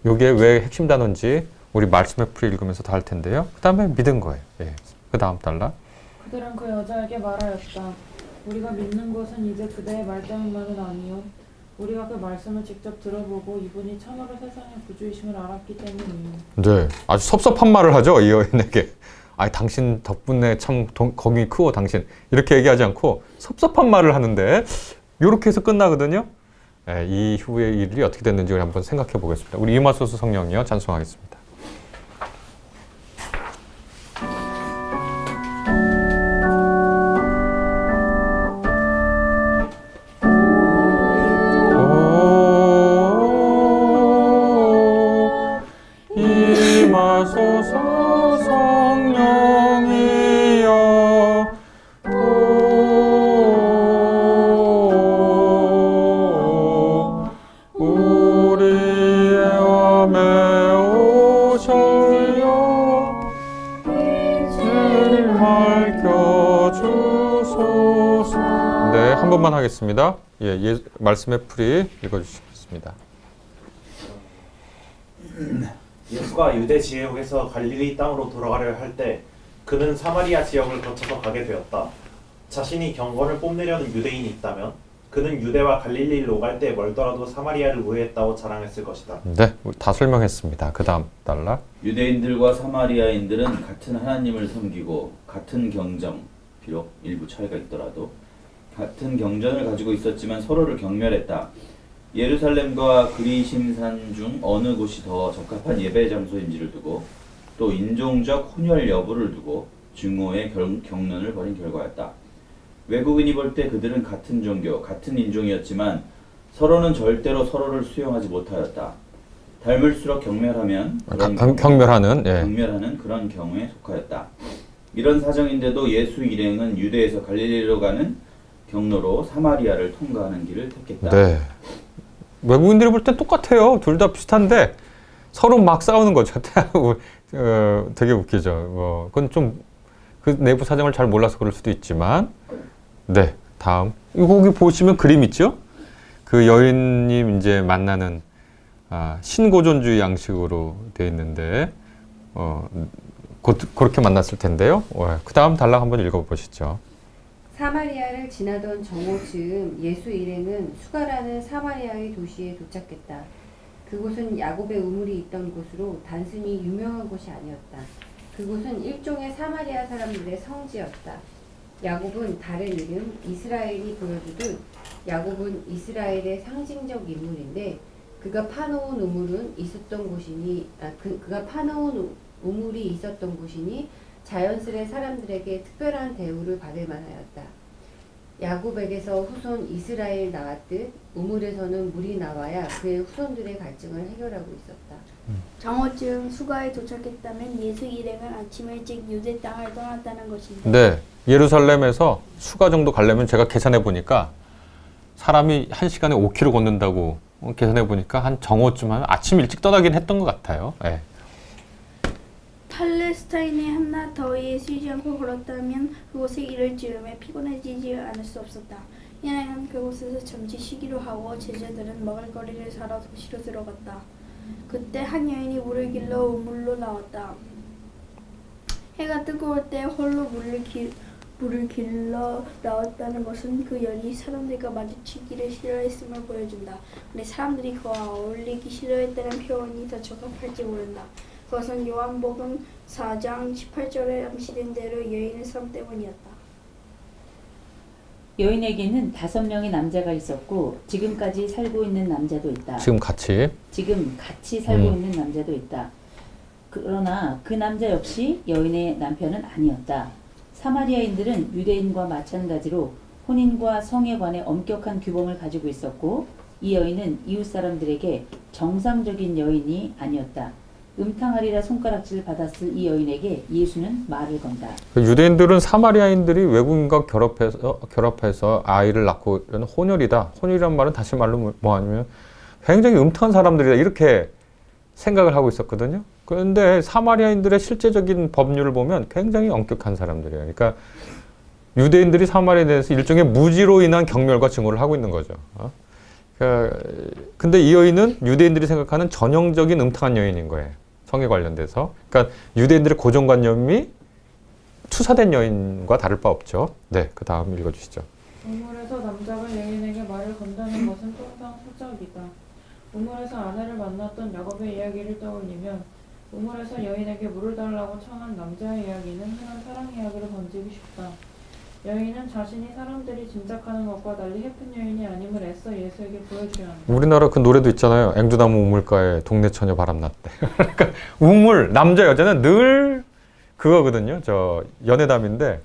요게 왜 핵심 단어인지 우리 말씀의 풀이 읽으면서 다 할 텐데요. 그 다음에 믿은 거예요. 예. 그 다음 단락. 그들은 그 여자에게 말하였다. 우리가 믿는 것은 이제 그대의 말 때문만은 아니요. 우리가 그 말씀을 직접 들어보고 이분이 참으로 세상의 구주이심을 알았기 때문이요. 네. 아주 섭섭한 말을 하죠. 이 여인에게. 당신 덕분에 참 공이 크고 당신. 이렇게 얘기하지 않고 섭섭한 말을 하는데 이렇게 해서 끝나거든요. 네, 이 후의 일이 어떻게 됐는지 한번 생각해 보겠습니다. 우리 이마소서 성령이요. 찬송하겠습니다. 이마소서 성령이여 우리의 암에 오셔요 빛을 밝혀주소서. 네, 한 번만 하겠습니다. 말씀의 풀이 읽어주시겠습니다. 예수가 유대 지역에서 갈릴리 땅으로 돌아가려 할 때 그는 사마리아 지역을 거쳐서 가게 되었다. 자신이 경건을 뽐내려는 유대인이 있다면 그는 유대와 갈릴리를 오갈 때 멀더라도 사마리아를 우회했다고 자랑했을 것이다. 네, 다 설명했습니다. 그 다음 단락. 유대인들과 사마리아인들은 같은 하나님을 섬기고 같은 경정, 비록 일부 차이가 있더라도 같은 경전을 가지고 있었지만 서로를 경멸했다. 예루살렘과 그리심산 중 어느 곳이 더 적합한 예배 장소인지를 두고 또 인종적 혼혈 여부를 두고 증오의 경론을 벌인 결과였다. 외국인이 볼 때 그들은 같은 종교, 같은 인종이었지만 서로는 절대로 서로를 수용하지 못하였다. 닮을수록 경멸하면 경멸하는 그런 경우에 속하였다. 이런 사정인데도 예수 일행은 유대에서 갈릴리로 가는 경로로 사마리아를 통과하는 길을 택했다. 네. 외국인들이 볼 땐 똑같아요. 둘 다 비슷한데 서로 막 싸우는 거죠. 되게 웃기죠. 그건 좀 그 내부 사정을 잘 몰라서 그럴 수도 있지만, 네, 다음 거기 보시면 그림 있죠. 그 여인님 이제 만나는 신고존주의 양식으로 되어 있는데 그렇게 만났을 텐데요. 그 다음 단락 한번 읽어보시죠. 사마리아를 지나던 정오 즈음 예수 일행은 수가라는 사마리아의 도시에 도착했다. 그곳은 야곱의 우물이 있던 곳으로 단순히 유명한 곳이 아니었다. 그곳은 일종의 사마리아 사람들의 성지였다. 야곱은 다른 이름 이스라엘이 보여주듯 야곱은 이스라엘의 상징적 인물인데 그가 파놓은 우물이 있었던 곳이니 자연스레 사람들에게 특별한 대우를 받을 만하였다. 야곱에게서 후손 이스라엘 나왔듯 우물에서는 물이 나와야 그의 후손들의 갈증을 해결하고 있었다. 정오쯤 수가에 도착했다면 예수 일행은 아침 일찍 유대 땅을 떠났다는 것인데 네, 예루살렘에서 수가 정도 가려면 제가 계산해 보니까 사람이 1시간에 5km 걷는다고 계산해 보니까 한 정오쯤 하면 아침 일찍 떠나긴 했던 것 같아요. 네. 팔레스타인의 한낮 더위에 쉬지 않고 걸었다면 그곳에 이를 즈음에 피곤해지지 않을 수 없었다. 일행은 그곳에서 잠시 쉬기로 하고 제자들은 먹을거리를 사러 도시로 들어갔다. 그때 한 여인이 물을 길러 우물로 나왔다. 해가 뜨거울 때 홀로 물을 길러 나왔다는 것은 그 여인이 사람들과 마주치기를 싫어했음을 보여준다. 근데 사람들이 그와 어울리기 싫어했다는 표현이 더 적합할지 모른다. 그것은 요한복음 4장 18절에 암시된 대로 여인의 삶 때문이었다. 여인에게는 5명의 남자가 있었고 지금까지 살고 있는 남자도 있다. 지금 같이. 지금 같이 살고 있는 남자도 있다. 그러나 그 남자 역시 여인의 남편은 아니었다. 사마리아인들은 유대인과 마찬가지로 혼인과 성에 관해 엄격한 규범을 가지고 있었고 이 여인은 이웃 사람들에게 정상적인 여인이 아니었다. 음탕하리라 손가락질을 받았을 이 여인에게 예수는 말을 건다. 유대인들은 사마리아인들이 외국인과 결합해서 아이를 낳고 이런 혼혈이다. 혼혈이란 말은 다시 말로 뭐하냐면 굉장히 음탕한 사람들이다. 이렇게 생각을 하고 있었거든요. 그런데 사마리아인들의 실제적인 법률을 보면 굉장히 엄격한 사람들이에요. 그러니까 유대인들이 사마리아에 대해서 일종의 무지로 인한 경멸과 증오를 하고 있는 거죠. 근데 이 여인은 유대인들이 생각하는 전형적인 음탕한 여인인 거예요. 성에 관련돼서. 그러니까 유대인들의 고정관념이 투사된 여인과 다를 바 없죠. 네, 그 다음 읽어주시죠. 우물에서 남자가 여인에게 말을 건다는 것은 통상 수작이다. 우물에서 아내를 만났던 야곱의 이야기를 떠올리면 우물에서 여인에게 물을 달라고 청한 남자의 이야기는 흔한 사랑 이야기를 던지기 쉽다. 여인은 자신이 사람들이 짐작하는 것과 달리 예쁜 여인이 아님을 애써 예수에게 보여줘야 한다. 우리나라 그 노래도 있잖아요. 앵두나무 우물가에 동네 처녀 바람났대. 그러니까 우물, 남자 여자는 늘 그거거든요. 저 연애담인데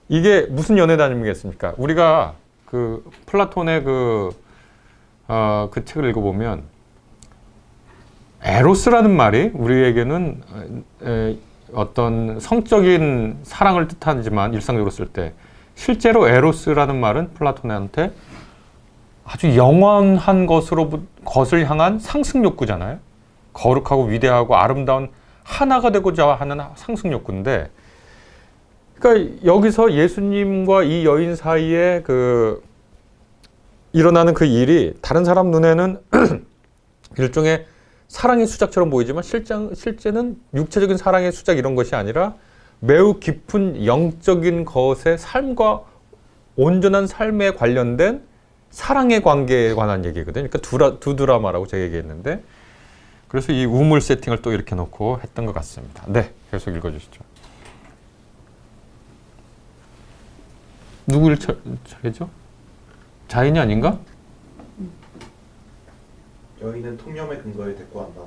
이게 무슨 연애담이겠습니까? 우리가 그 플라톤의 그 책을 읽어보면 에로스라는 말이 우리에게는 어떤 성적인 사랑을 뜻하지만 일상적으로 쓸 때 실제로 에로스라는 말은 플라톤한테 아주 영원한 것을 향한 상승 욕구잖아요. 거룩하고 위대하고 아름다운 하나가 되고자 하는 상승 욕구인데, 그러니까 여기서 예수님과 이 여인 사이에 그 일어나는 그 일이 다른 사람 눈에는 일종의 사랑의 수작처럼 보이지만 실제는 육체적인 사랑의 수작 이런 것이 아니라 매우 깊은 영적인 것의 삶과 온전한 삶에 관련된 사랑의 관계에 관한 얘기거든요. 그러니까 두 드라마라고 제가 얘기했는데, 그래서 이 우물 세팅을 또 이렇게 놓고 했던 것 같습니다. 네, 계속 읽어주시죠. 누구를 차례죠? 자인이 아닌가? 여인은 통념의 근거에 대꾸한다.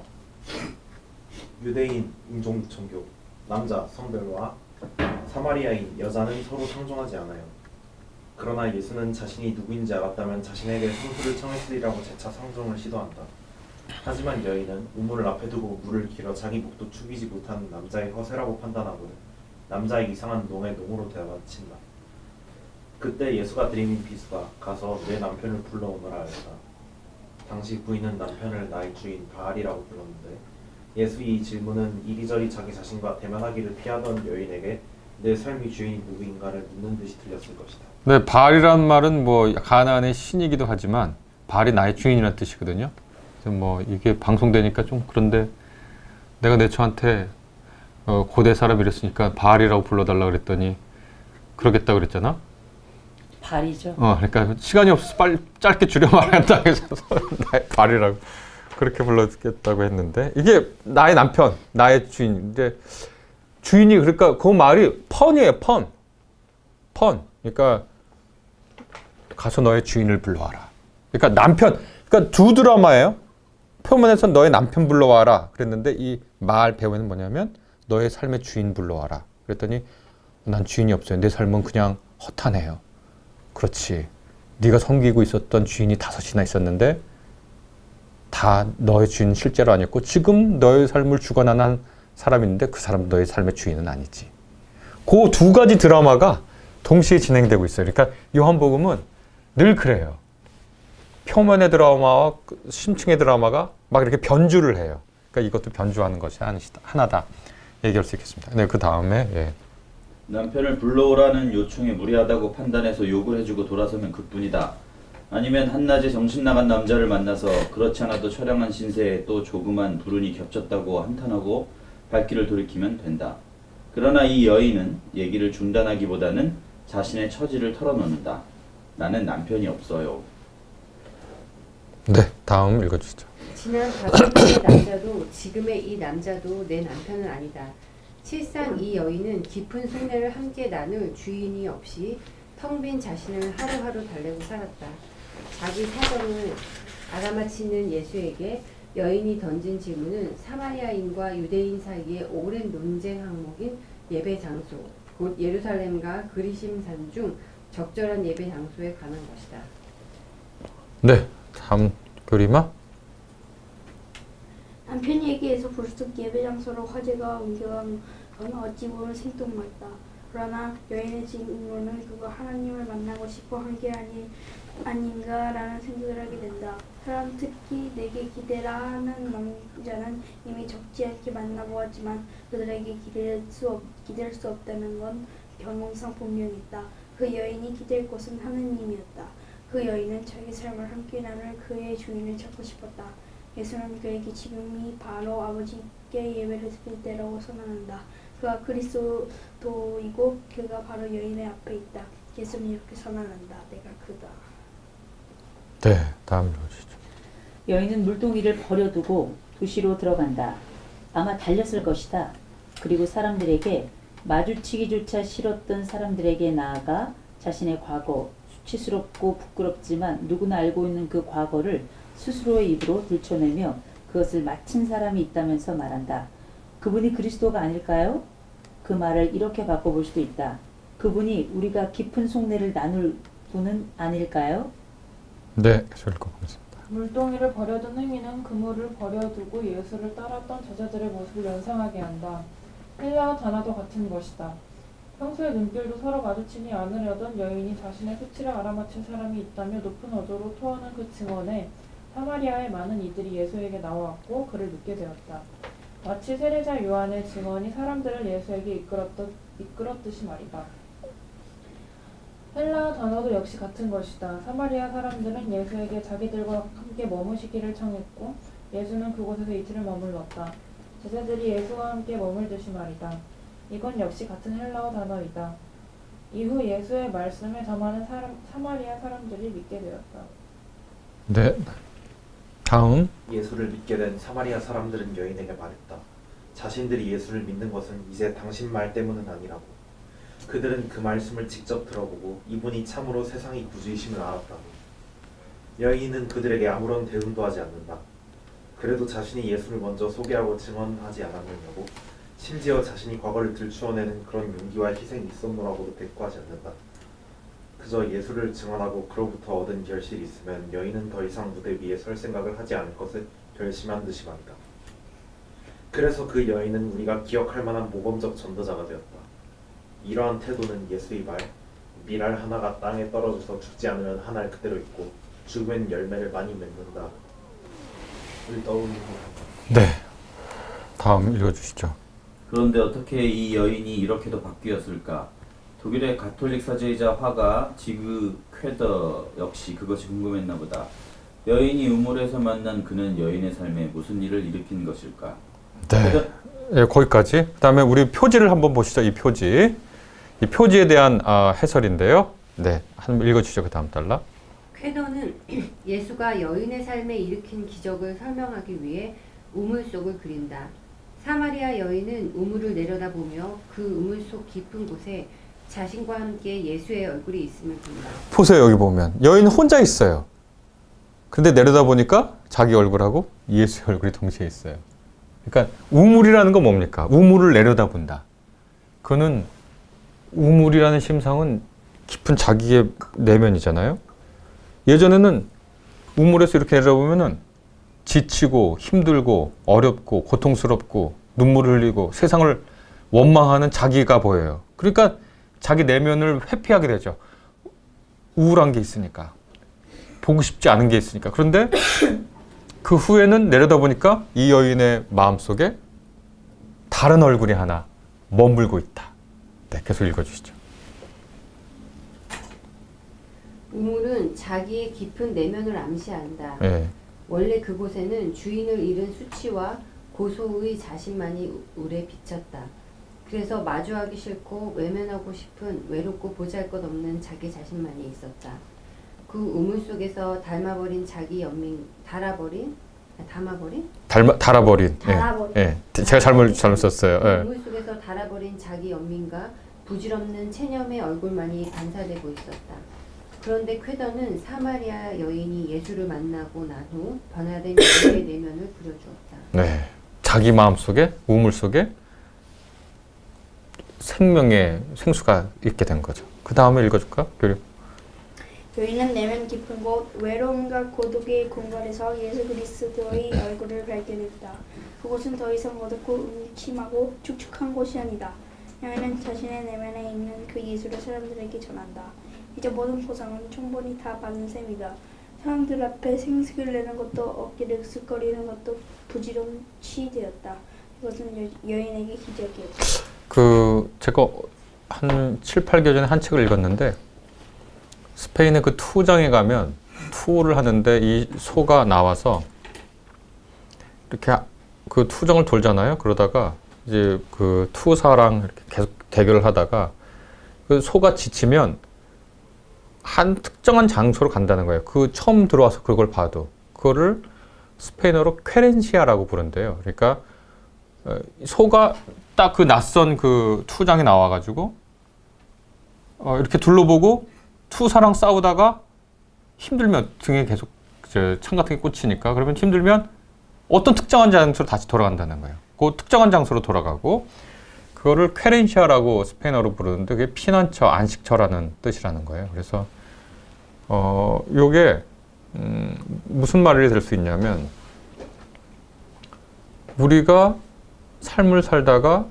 유대인 인종 정교, 남자 성별과 사마리아인 여자는 서로 상종하지 않아요. 그러나 예수는 자신이 누구인지 알았다면 자신에게 상수를 청했으리라고 재차 상종을 시도한다. 하지만 여인은 우물을 앞에 두고 물을 길어 자기 목도 축이지 못한 남자의 허세라고 판단하고 남자의 이상한 농에 농으로 대답친다. 그때 예수가 들이민 비수가 가서 내 남편을 불러오너라 하였다. 당시 부인은 남편을 나의 주인 바알이라고 불렀는데 예수의 이 질문은 이리저리 자기 자신과 대면하기를 피하던 여인에게 내 삶의 주인이 누구인가를 묻는 듯이 들렸을 것이다. 네, 바알이라는 말은 뭐 가나안의 신이기도 하지만 바알이 나의 주인이라는 뜻이거든요. 그래서 뭐 이게 방송되니까 좀 그런데 내가 내 처한테 고대 사람 이랬으니까 바알이라고 불러달라 그랬더니 그러겠다 그랬잖아. 발이죠. 그러니까 시간이 없어서 빨리 짧게 줄여 말한다 해서 나의 발이라고 그렇게 불렀겠다고 했는데 이게 나의 남편, 나의 주인인데 주인이 그러니까 그 말이 펀이에요, 펀. 그러니까 가서 너의 주인을 불러와라. 그러니까 남편, 그러니까 두 드라마예요. 표면에서 너의 남편 불러와라 그랬는데 이 말 배우는 뭐냐면 너의 삶의 주인 불러와라. 그랬더니 난 주인이 없어요. 내 삶은 그냥 허탄해요. 그렇지. 네가 섬기고 있었던 주인이 5이나 있었는데 다 너의 주인 실제로 아니었고 지금 너의 삶을 주관하는 사람인데 그 사람 너의 삶의 주인은 아니지. 그 두 가지 드라마가 동시에 진행되고 있어요. 그러니까 요한복음은 늘 그래요. 표면의 드라마와 심층의 드라마가 막 이렇게 변주를 해요. 그러니까 이것도 변주하는 것이 하나다 얘기할 수 있겠습니다. 네, 그 다음에 예. 남편을 불러오라는 요청에 무리하다고 판단해서 욕을 해주고 돌아서면 그뿐이다. 아니면 한낮에 정신 나간 남자를 만나서 그렇지 않아도 처량한 신세에 또 조그만 불운이 겹쳤다고 한탄하고 발길을 돌이키면 된다. 그러나 이 여인은 얘기를 중단하기보다는 자신의 처지를 털어놓는다. 나는 남편이 없어요. 네, 다음 읽어주시죠. 지난 5년의 남자도 지금의 이 남자도 내 남편은 아니다. 실상 이 여인은 깊은 속내를 함께 나눌 주인이 없이 텅 빈 자신을 하루하루 달래고 살았다. 자기 사정을 알아맞히는 예수에게 여인이 던진 질문은 사마리아인과 유대인 사이의 오랜 논쟁 항목인 예배 장소, 곧 예루살렘과 그리심산 중 적절한 예배 장소에 관한 것이다. 네, 다음 교리마. 남편 얘기에서 불쑥 예배 장소로 화제가 옮겨간 건 어찌 보면 생뚱맞다. 그러나 여인의 질문은 그가 하나님을 만나고 싶어 한 게 아닌가라는 생각을 하게 된다. 사람 특히 내게 기대라 하는 남자는 이미 적지 않게 만나보았지만 그들에게 기댈 수 없다는 건 경험상 분명했다. 그 여인이 기댈 곳은 하느님이었다. 그 여인은 자기 삶을 함께 나눌 그의 주인을 찾고 싶었다. 예수는 그에게 지금이 바로 아버지께 예배를 드릴 때라고 선언한다. 그가 그리스도이고 그가 바로 여인의 앞에 있다. 예수는 이렇게 선언한다. 내가 그다. 네, 다음 읽어주시죠. 여인은 물동이를 버려두고 도시로 들어간다. 아마 달렸을 것이다. 그리고 사람들에게 마주치기조차 싫었던 사람들에게 나아가 자신의 과거, 수치스럽고 부끄럽지만 누구나 알고 있는 그 과거를 스스로의 입으로 들춰내며 그것을 마친 사람이 있다면서 말한다. 그분이 그리스도가 아닐까요? 그 말을 이렇게 바꿔볼 수도 있다. 그분이 우리가 깊은 속내를 나눌 분은 아닐까요? 네, 계속 읽어보겠습니다. 물동이를 버려둔 행위는 그물을 버려두고 예수를 따랐던 제자들의 모습을 연상하게 한다. 헬라어 단어도 같은 것이다. 평소에 눈길도 서로 마주치지 않으려던 여인이 자신의 수치를 알아맞힌 사람이 있다며 높은 어조로 토하는 그 증언에 사마리아의 많은 이들이 예수에게 나왔고 그를 믿게 되었다. 마치 세례자 요한의 증언이 사람들을 예수에게 이끌었듯이 말이다. 헬라어 단어도 역시 같은 것이다. 사마리아 사람들은 예수에게 자기들과 함께 머무시기를 청했고 예수는 그곳에서 이틀을 머물렀다. 제자들이 예수와 함께 머물듯이 말이다. 이건 역시 같은 헬라어 단어이다. 이후 예수의 말씀에 더 많은 사마리아 사람들이 믿게 되었다. 네, 다음. 예수를 믿게 된 사마리아 사람들은 여인에게 말했다. 자신들이 예수를 믿는 것은 이제 당신 말 때문은 아니라고. 그들은 그 말씀을 직접 들어보고 이분이 참으로 세상의 구주이심을 알았다고. 여인은 그들에게 아무런 대응도 하지 않는다. 그래도 자신이 예수를 먼저 소개하고 증언하지 않았느냐고, 심지어 자신이 과거를 들추어내는 그런 용기와 희생이 있었노라고도 대꾸하지 않는다. 그저 예수를 증언하고 그로부터 얻은 결실이 있으면 여인은 더 이상 무대 위에 설 생각을 하지 않을 것을 결심한 듯이 말이다. 그래서 그 여인은 우리가 기억할 만한 모범적 전도자가 되었다. 이러한 태도는 예수의 말, 밀알 하나가 땅에 떨어져서 죽지 않으면 한 알 그대로 있고 죽으면 열매를 많이 맺는다. 를 떠올리고. 네, 다음 읽어주시죠. 그런데 어떻게 이 여인이 이렇게도 바뀌었을까? 독일의 가톨릭 사제이자 화가 지그 쾌더 역시 그것이 궁금했나 보다. 여인이 우물에서 만난 그는 여인의 삶에 무슨 일을 일으킨 것일까? 네, 예, 거기까지. 그 다음에 우리 표지를 한번 보시죠. 이 표지. 이 표지에 대한 해설인데요. 네, 한번 읽어주시죠. 그 다음 달라. 쾌너는 예수가 여인의 삶에 일으킨 기적을 설명하기 위해 우물 속을 그린다. 사마리아 여인은 우물을 내려다보며 그 우물 속 깊은 곳에 자신과 함께 예수의 얼굴이 있음을 본다. 보세요. 여기 보면 여인 혼자 있어요. 근데 내려다보니까 자기 얼굴하고 예수의 얼굴이 동시에 있어요. 그러니까 우물이라는 건 뭡니까? 우물을 내려다본다. 그는 우물이라는 심상은 깊은 자기의 내면이잖아요. 예전에는 우물에서 이렇게 내려보면은 지치고 힘들고 어렵고 고통스럽고 눈물을 흘리고 세상을 원망하는 자기가 보여요. 그러니까 자기 내면을 회피하게 되죠. 우울한 게 있으니까. 보고 싶지 않은 게 있으니까. 그런데 그 후에는 내려다보니까 이 여인의 마음속에 다른 얼굴이 하나 머물고 있다. 네, 계속 읽어주시죠. 우물은 자기의 깊은 내면을 암시한다. 네. 원래 그곳에는 주인을 잃은 수치와 고소의 자신만이 울에 비쳤다. 그래서 마주하기 싫고 외면하고 싶은 외롭고 보잘것없는 자기 자신만이 있었다. 그 우물 속에서 닮아버린 자기 연민, 달아버린? 달아버린. 달아버린. 예. 예. 제가 잘못 썼어요. 그 예. 우물 속에서 달아버린 자기 연민과 부질없는 체념의 얼굴만이 반사되고 있었다. 그런데 쾌더는 사마리아 여인이 예수를 만나고 난 후 변화된 그의 내면을 부려주었다. 네. 자기 마음속에 우물 속에 생명의 생수가 있게 된 거죠. 그 다음에 읽어줄까? 교림. 여인은 내면 깊은 곳 외로움과 고독의 공간에서 예수 그리스도의 얼굴을 발견했다. 그곳은 더 이상 어둡고 음침하고 축축한 곳이 아니다. 여인은 자신의 내면에 있는 그 예수를 사람들에게 전한다. 이제 모든 보상은 충분히 다 받은 셈이다. 사람들 앞에 생색을 내는 것도 어깨를 쓱거리는 것도 부질없이 되었다. 이것은 여인에게 기적이었다. 제가 한 7, 8개월 전에 한 책을 읽었는데 스페인의 그 투장에 가면 투를 하는데 이 소가 나와서 이렇게 그 투정을 돌잖아요. 그러다가 이제 그 투사랑 이렇게 계속 대결을 하다가 그 소가 지치면 한 특정한 장소로 간다는 거예요. 그 처음 들어와서 그걸 봐도 그거를 스페인어로 퀘렌시아라고 부른대요. 그러니까 소가 딱 그 낯선 그 투장에 나와가지고 이렇게 둘러보고 투사랑 싸우다가 힘들면 등에 계속 창 같은 게 꽂히니까 그러면 힘들면 어떤 특정한 장소로 다시 돌아간다는 거예요. 그 특정한 장소로 돌아가고 그거를 퀘렌시아라고 스페인어로 부르는데 그게 피난처, 안식처라는 뜻이라는 거예요. 그래서 요게 무슨 말이 될 수 있냐면 우리가 삶을 살다가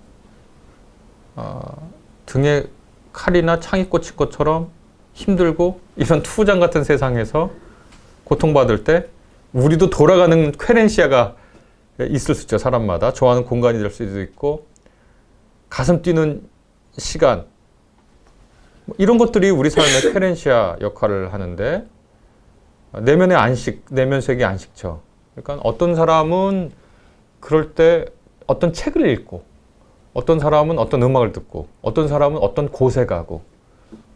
등에 칼이나 창이 꽂힌 것처럼 힘들고 이런 투장 같은 세상에서 고통받을 때 우리도 돌아가는 퀘렌시아가 있을 수 있죠. 사람마다 좋아하는 공간이 될 수도 있고 가슴 뛰는 시간 이런 것들이 우리 삶의 퀘렌시아 역할을 하는데 내면의 안식, 내면색이 안식처. 그러니까 어떤 사람은 그럴 때 어떤 책을 읽고 어떤 사람은 어떤 음악을 듣고 어떤 사람은 어떤 곳에 가고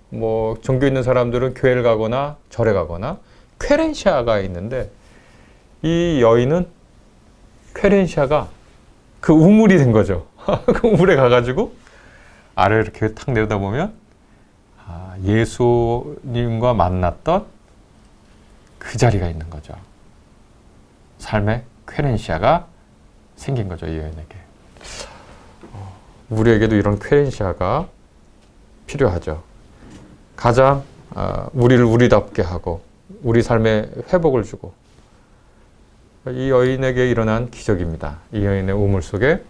뭐 종교 있는 사람들은 교회를 가거나 절에 가거나 퀘렌시아가 있는데 이 여인은 퀘렌시아가 그 우물이 된 거죠. 그 우물에 가가지고 아래를 이렇게 탁 내려다보면 예수님과 만났던 그 자리가 있는 거죠. 삶의 퀘렌시아가 생긴 거죠. 이 여인에게. 우리에게도 이런 퀘렌시아가 필요하죠. 가장 우리를 우리답게 하고 우리 삶에 회복을 주고 이 여인에게 일어난 기적입니다. 이 여인의 우물 속에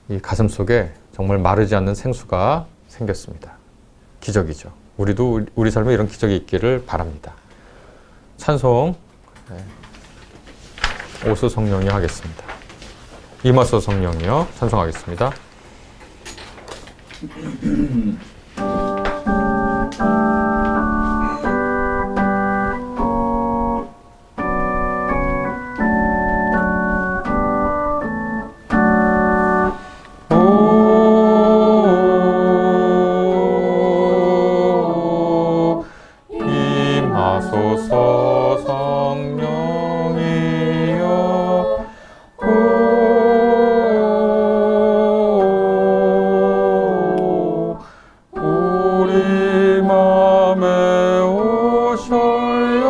이 가슴 속에 정말 마르지 않는 생수가 생겼습니다. 기적이죠. 우리도 우리 삶에 이런 기적이 있기를 바랍니다. 찬송 오수 성령이 하겠습니다. 이마서 성령이요 찬송하겠습니다. 임하소서 성령이여 우리 맘에 오셔요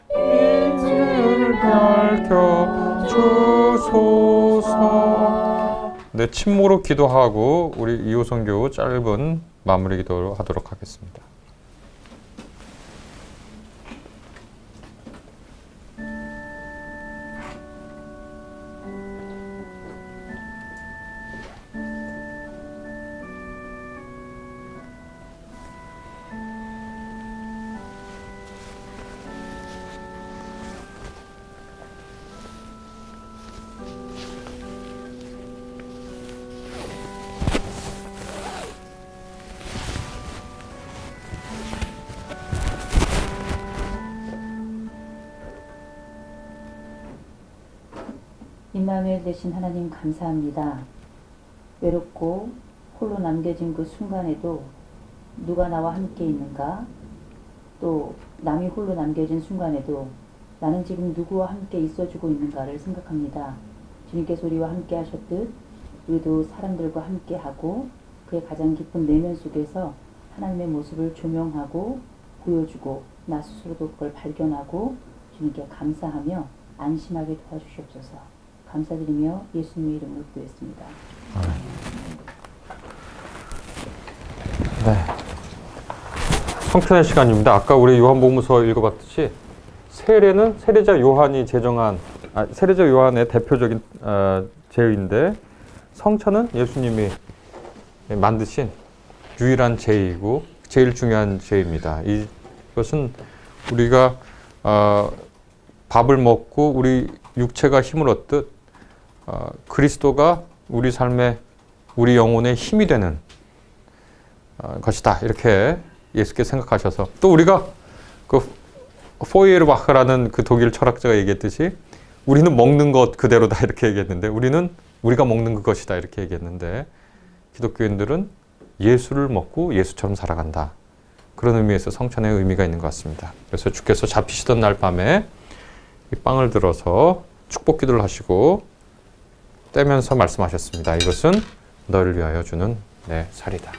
빛을 밝혀 주소서. 네, 침묵으로 기도하고 우리 이호선 교우 짧은 마무리 기도를 하도록 하겠습니다. 임마누엘 되신 하나님 감사합니다. 외롭고 홀로 남겨진 그 순간에도 누가 나와 함께 있는가? 또 남이 홀로 남겨진 순간에도 나는 지금 누구와 함께 있어주고 있는가를 생각합니다. 주님께서 우리와 함께 하셨듯 우리도 사람들과 함께 하고 그의 가장 깊은 내면 속에서 하나님의 모습을 조명하고 보여주고 나 스스로도 그걸 발견하고 주님께 감사하며 안심하게 도와주시옵소서. 감사드리며 예수님의 이름으로 기도했습니다. 네. 성찬의 시간입니다. 아까 우리 요한복음서 읽어봤듯이 세례자 요한이 세례자 요한의 대표적인 제의인데 성찬은 예수님이 만드신 유일한 제의이고 제일 중요한 제의입니다. 이것은 우리가 밥을 먹고 우리 육체가 힘을 얻듯 그리스도가 우리 삶의 우리 영혼의 힘이 되는 것이다. 이렇게 예수께서 생각하셔서 또 우리가 그 포이에르바흐라는 그 독일 철학자가 얘기했듯이 우리는 먹는 것 그대로다 이렇게 얘기했는데 우리가 먹는 그것이다 이렇게 얘기했는데 기독교인들은 예수를 먹고 예수처럼 살아간다. 그런 의미에서 성찬의 의미가 있는 것 같습니다. 그래서 주께서 잡히시던 날 밤에 이 빵을 들어서 축복 기도를 하시고 떼면서 말씀하셨습니다. 이것은 너를 위하여 주는 내 살이다.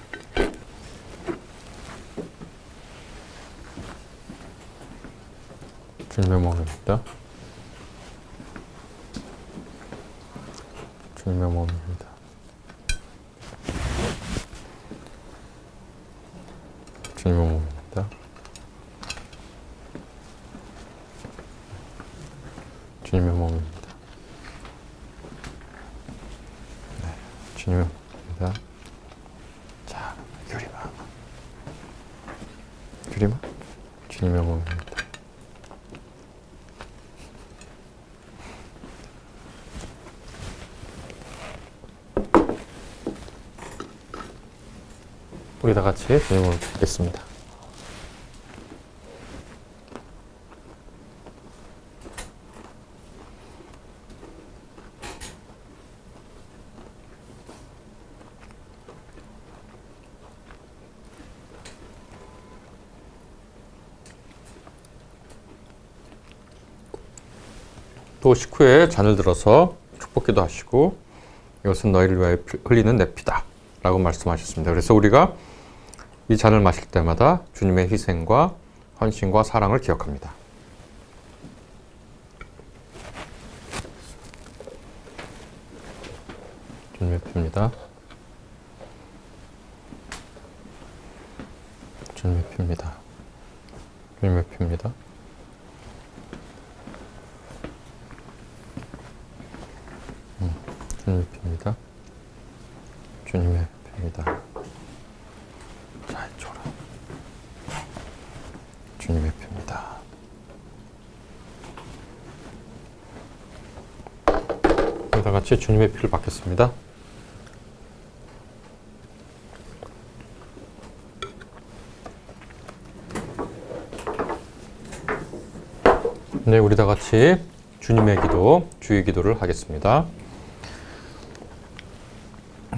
주님의 몸입니다. 주님의 몸입니다. 주님의 몸입니다. 주님의 몸입니다. 네, 주님의 몸입니다. 자, 유리마, 주님의 몸입니다. 우리 다 같이 주님을 뵙겠습니다. 또 식후에 잔을 들어서 축복기도 하시고 이것은 너희를 위하여 흘리는 내 피다 라고 말씀하셨습니다. 그래서 우리가 이 잔을 마실 때마다 주님의 희생과 헌신과 사랑을 기억합니다. 주님의 피입니다. 주님의 피입니다. 주님의 피입니다. 주님의 피입니다. 주님의 피입니다. 자, 이쪽으로. 주님의 피입니다. 다 같이 주님의 피를 받겠습니다. 네, 우리 다 같이 주님의 기도, 주의 기도를 하겠습니다.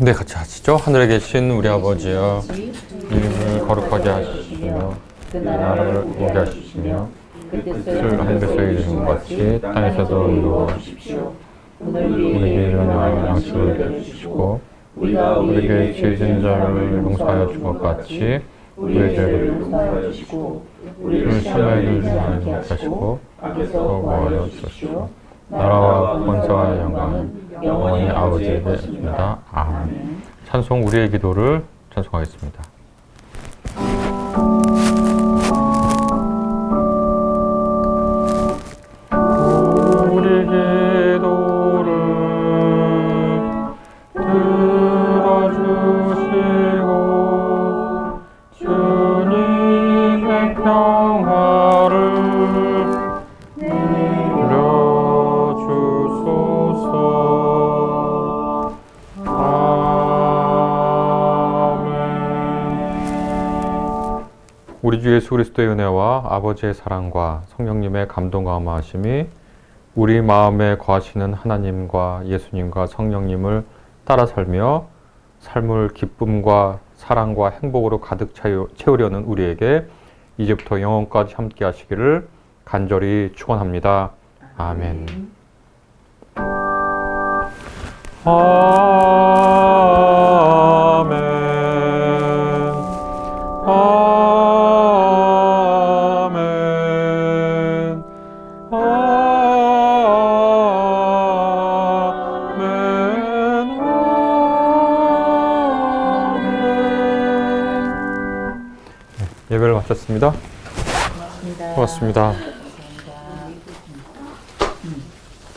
네, 같이 하시죠. 하늘에 계신 우리 아버지여, 이름을 거룩하게 하시며 그 나라를 오게 하시며 그 뜻을 하늘에서 이루는 것 같이 땅에서도 이루어주십시오. 우리에게 일어나는 양식을 내주시고 우리에게 죄 지은 자를 용서하여 준 것 같이 우리의 죄를 용서하여 주시고 우리를 시험에 들지 않게 하시고 악에서 구하여 주시오. 나라와 권세와 영광은 영원히 아버지에게 있습니다. 아멘. 찬송 우리의 기도를 찬송하겠습니다. 우리 기도를 들어주시고 주님의 평화를 내려주소서. 아멘. 우리 주 예수 그리스도의 은혜와 아버지의 사랑과 성령님의 감동 감화하심이 우리 마음에 거하시는 하나님과 예수님과 성령님을 따라 살며 삶을 기쁨과 사랑과 행복으로 가득 채우려는 우리에게 이제부터 영원까지 함께 하시기를 간절히 축원합니다. 아멘. 아멘. 아멘. 예배를 마쳤습니다. 고맙습니다. 고맙습니다. 감사합니다.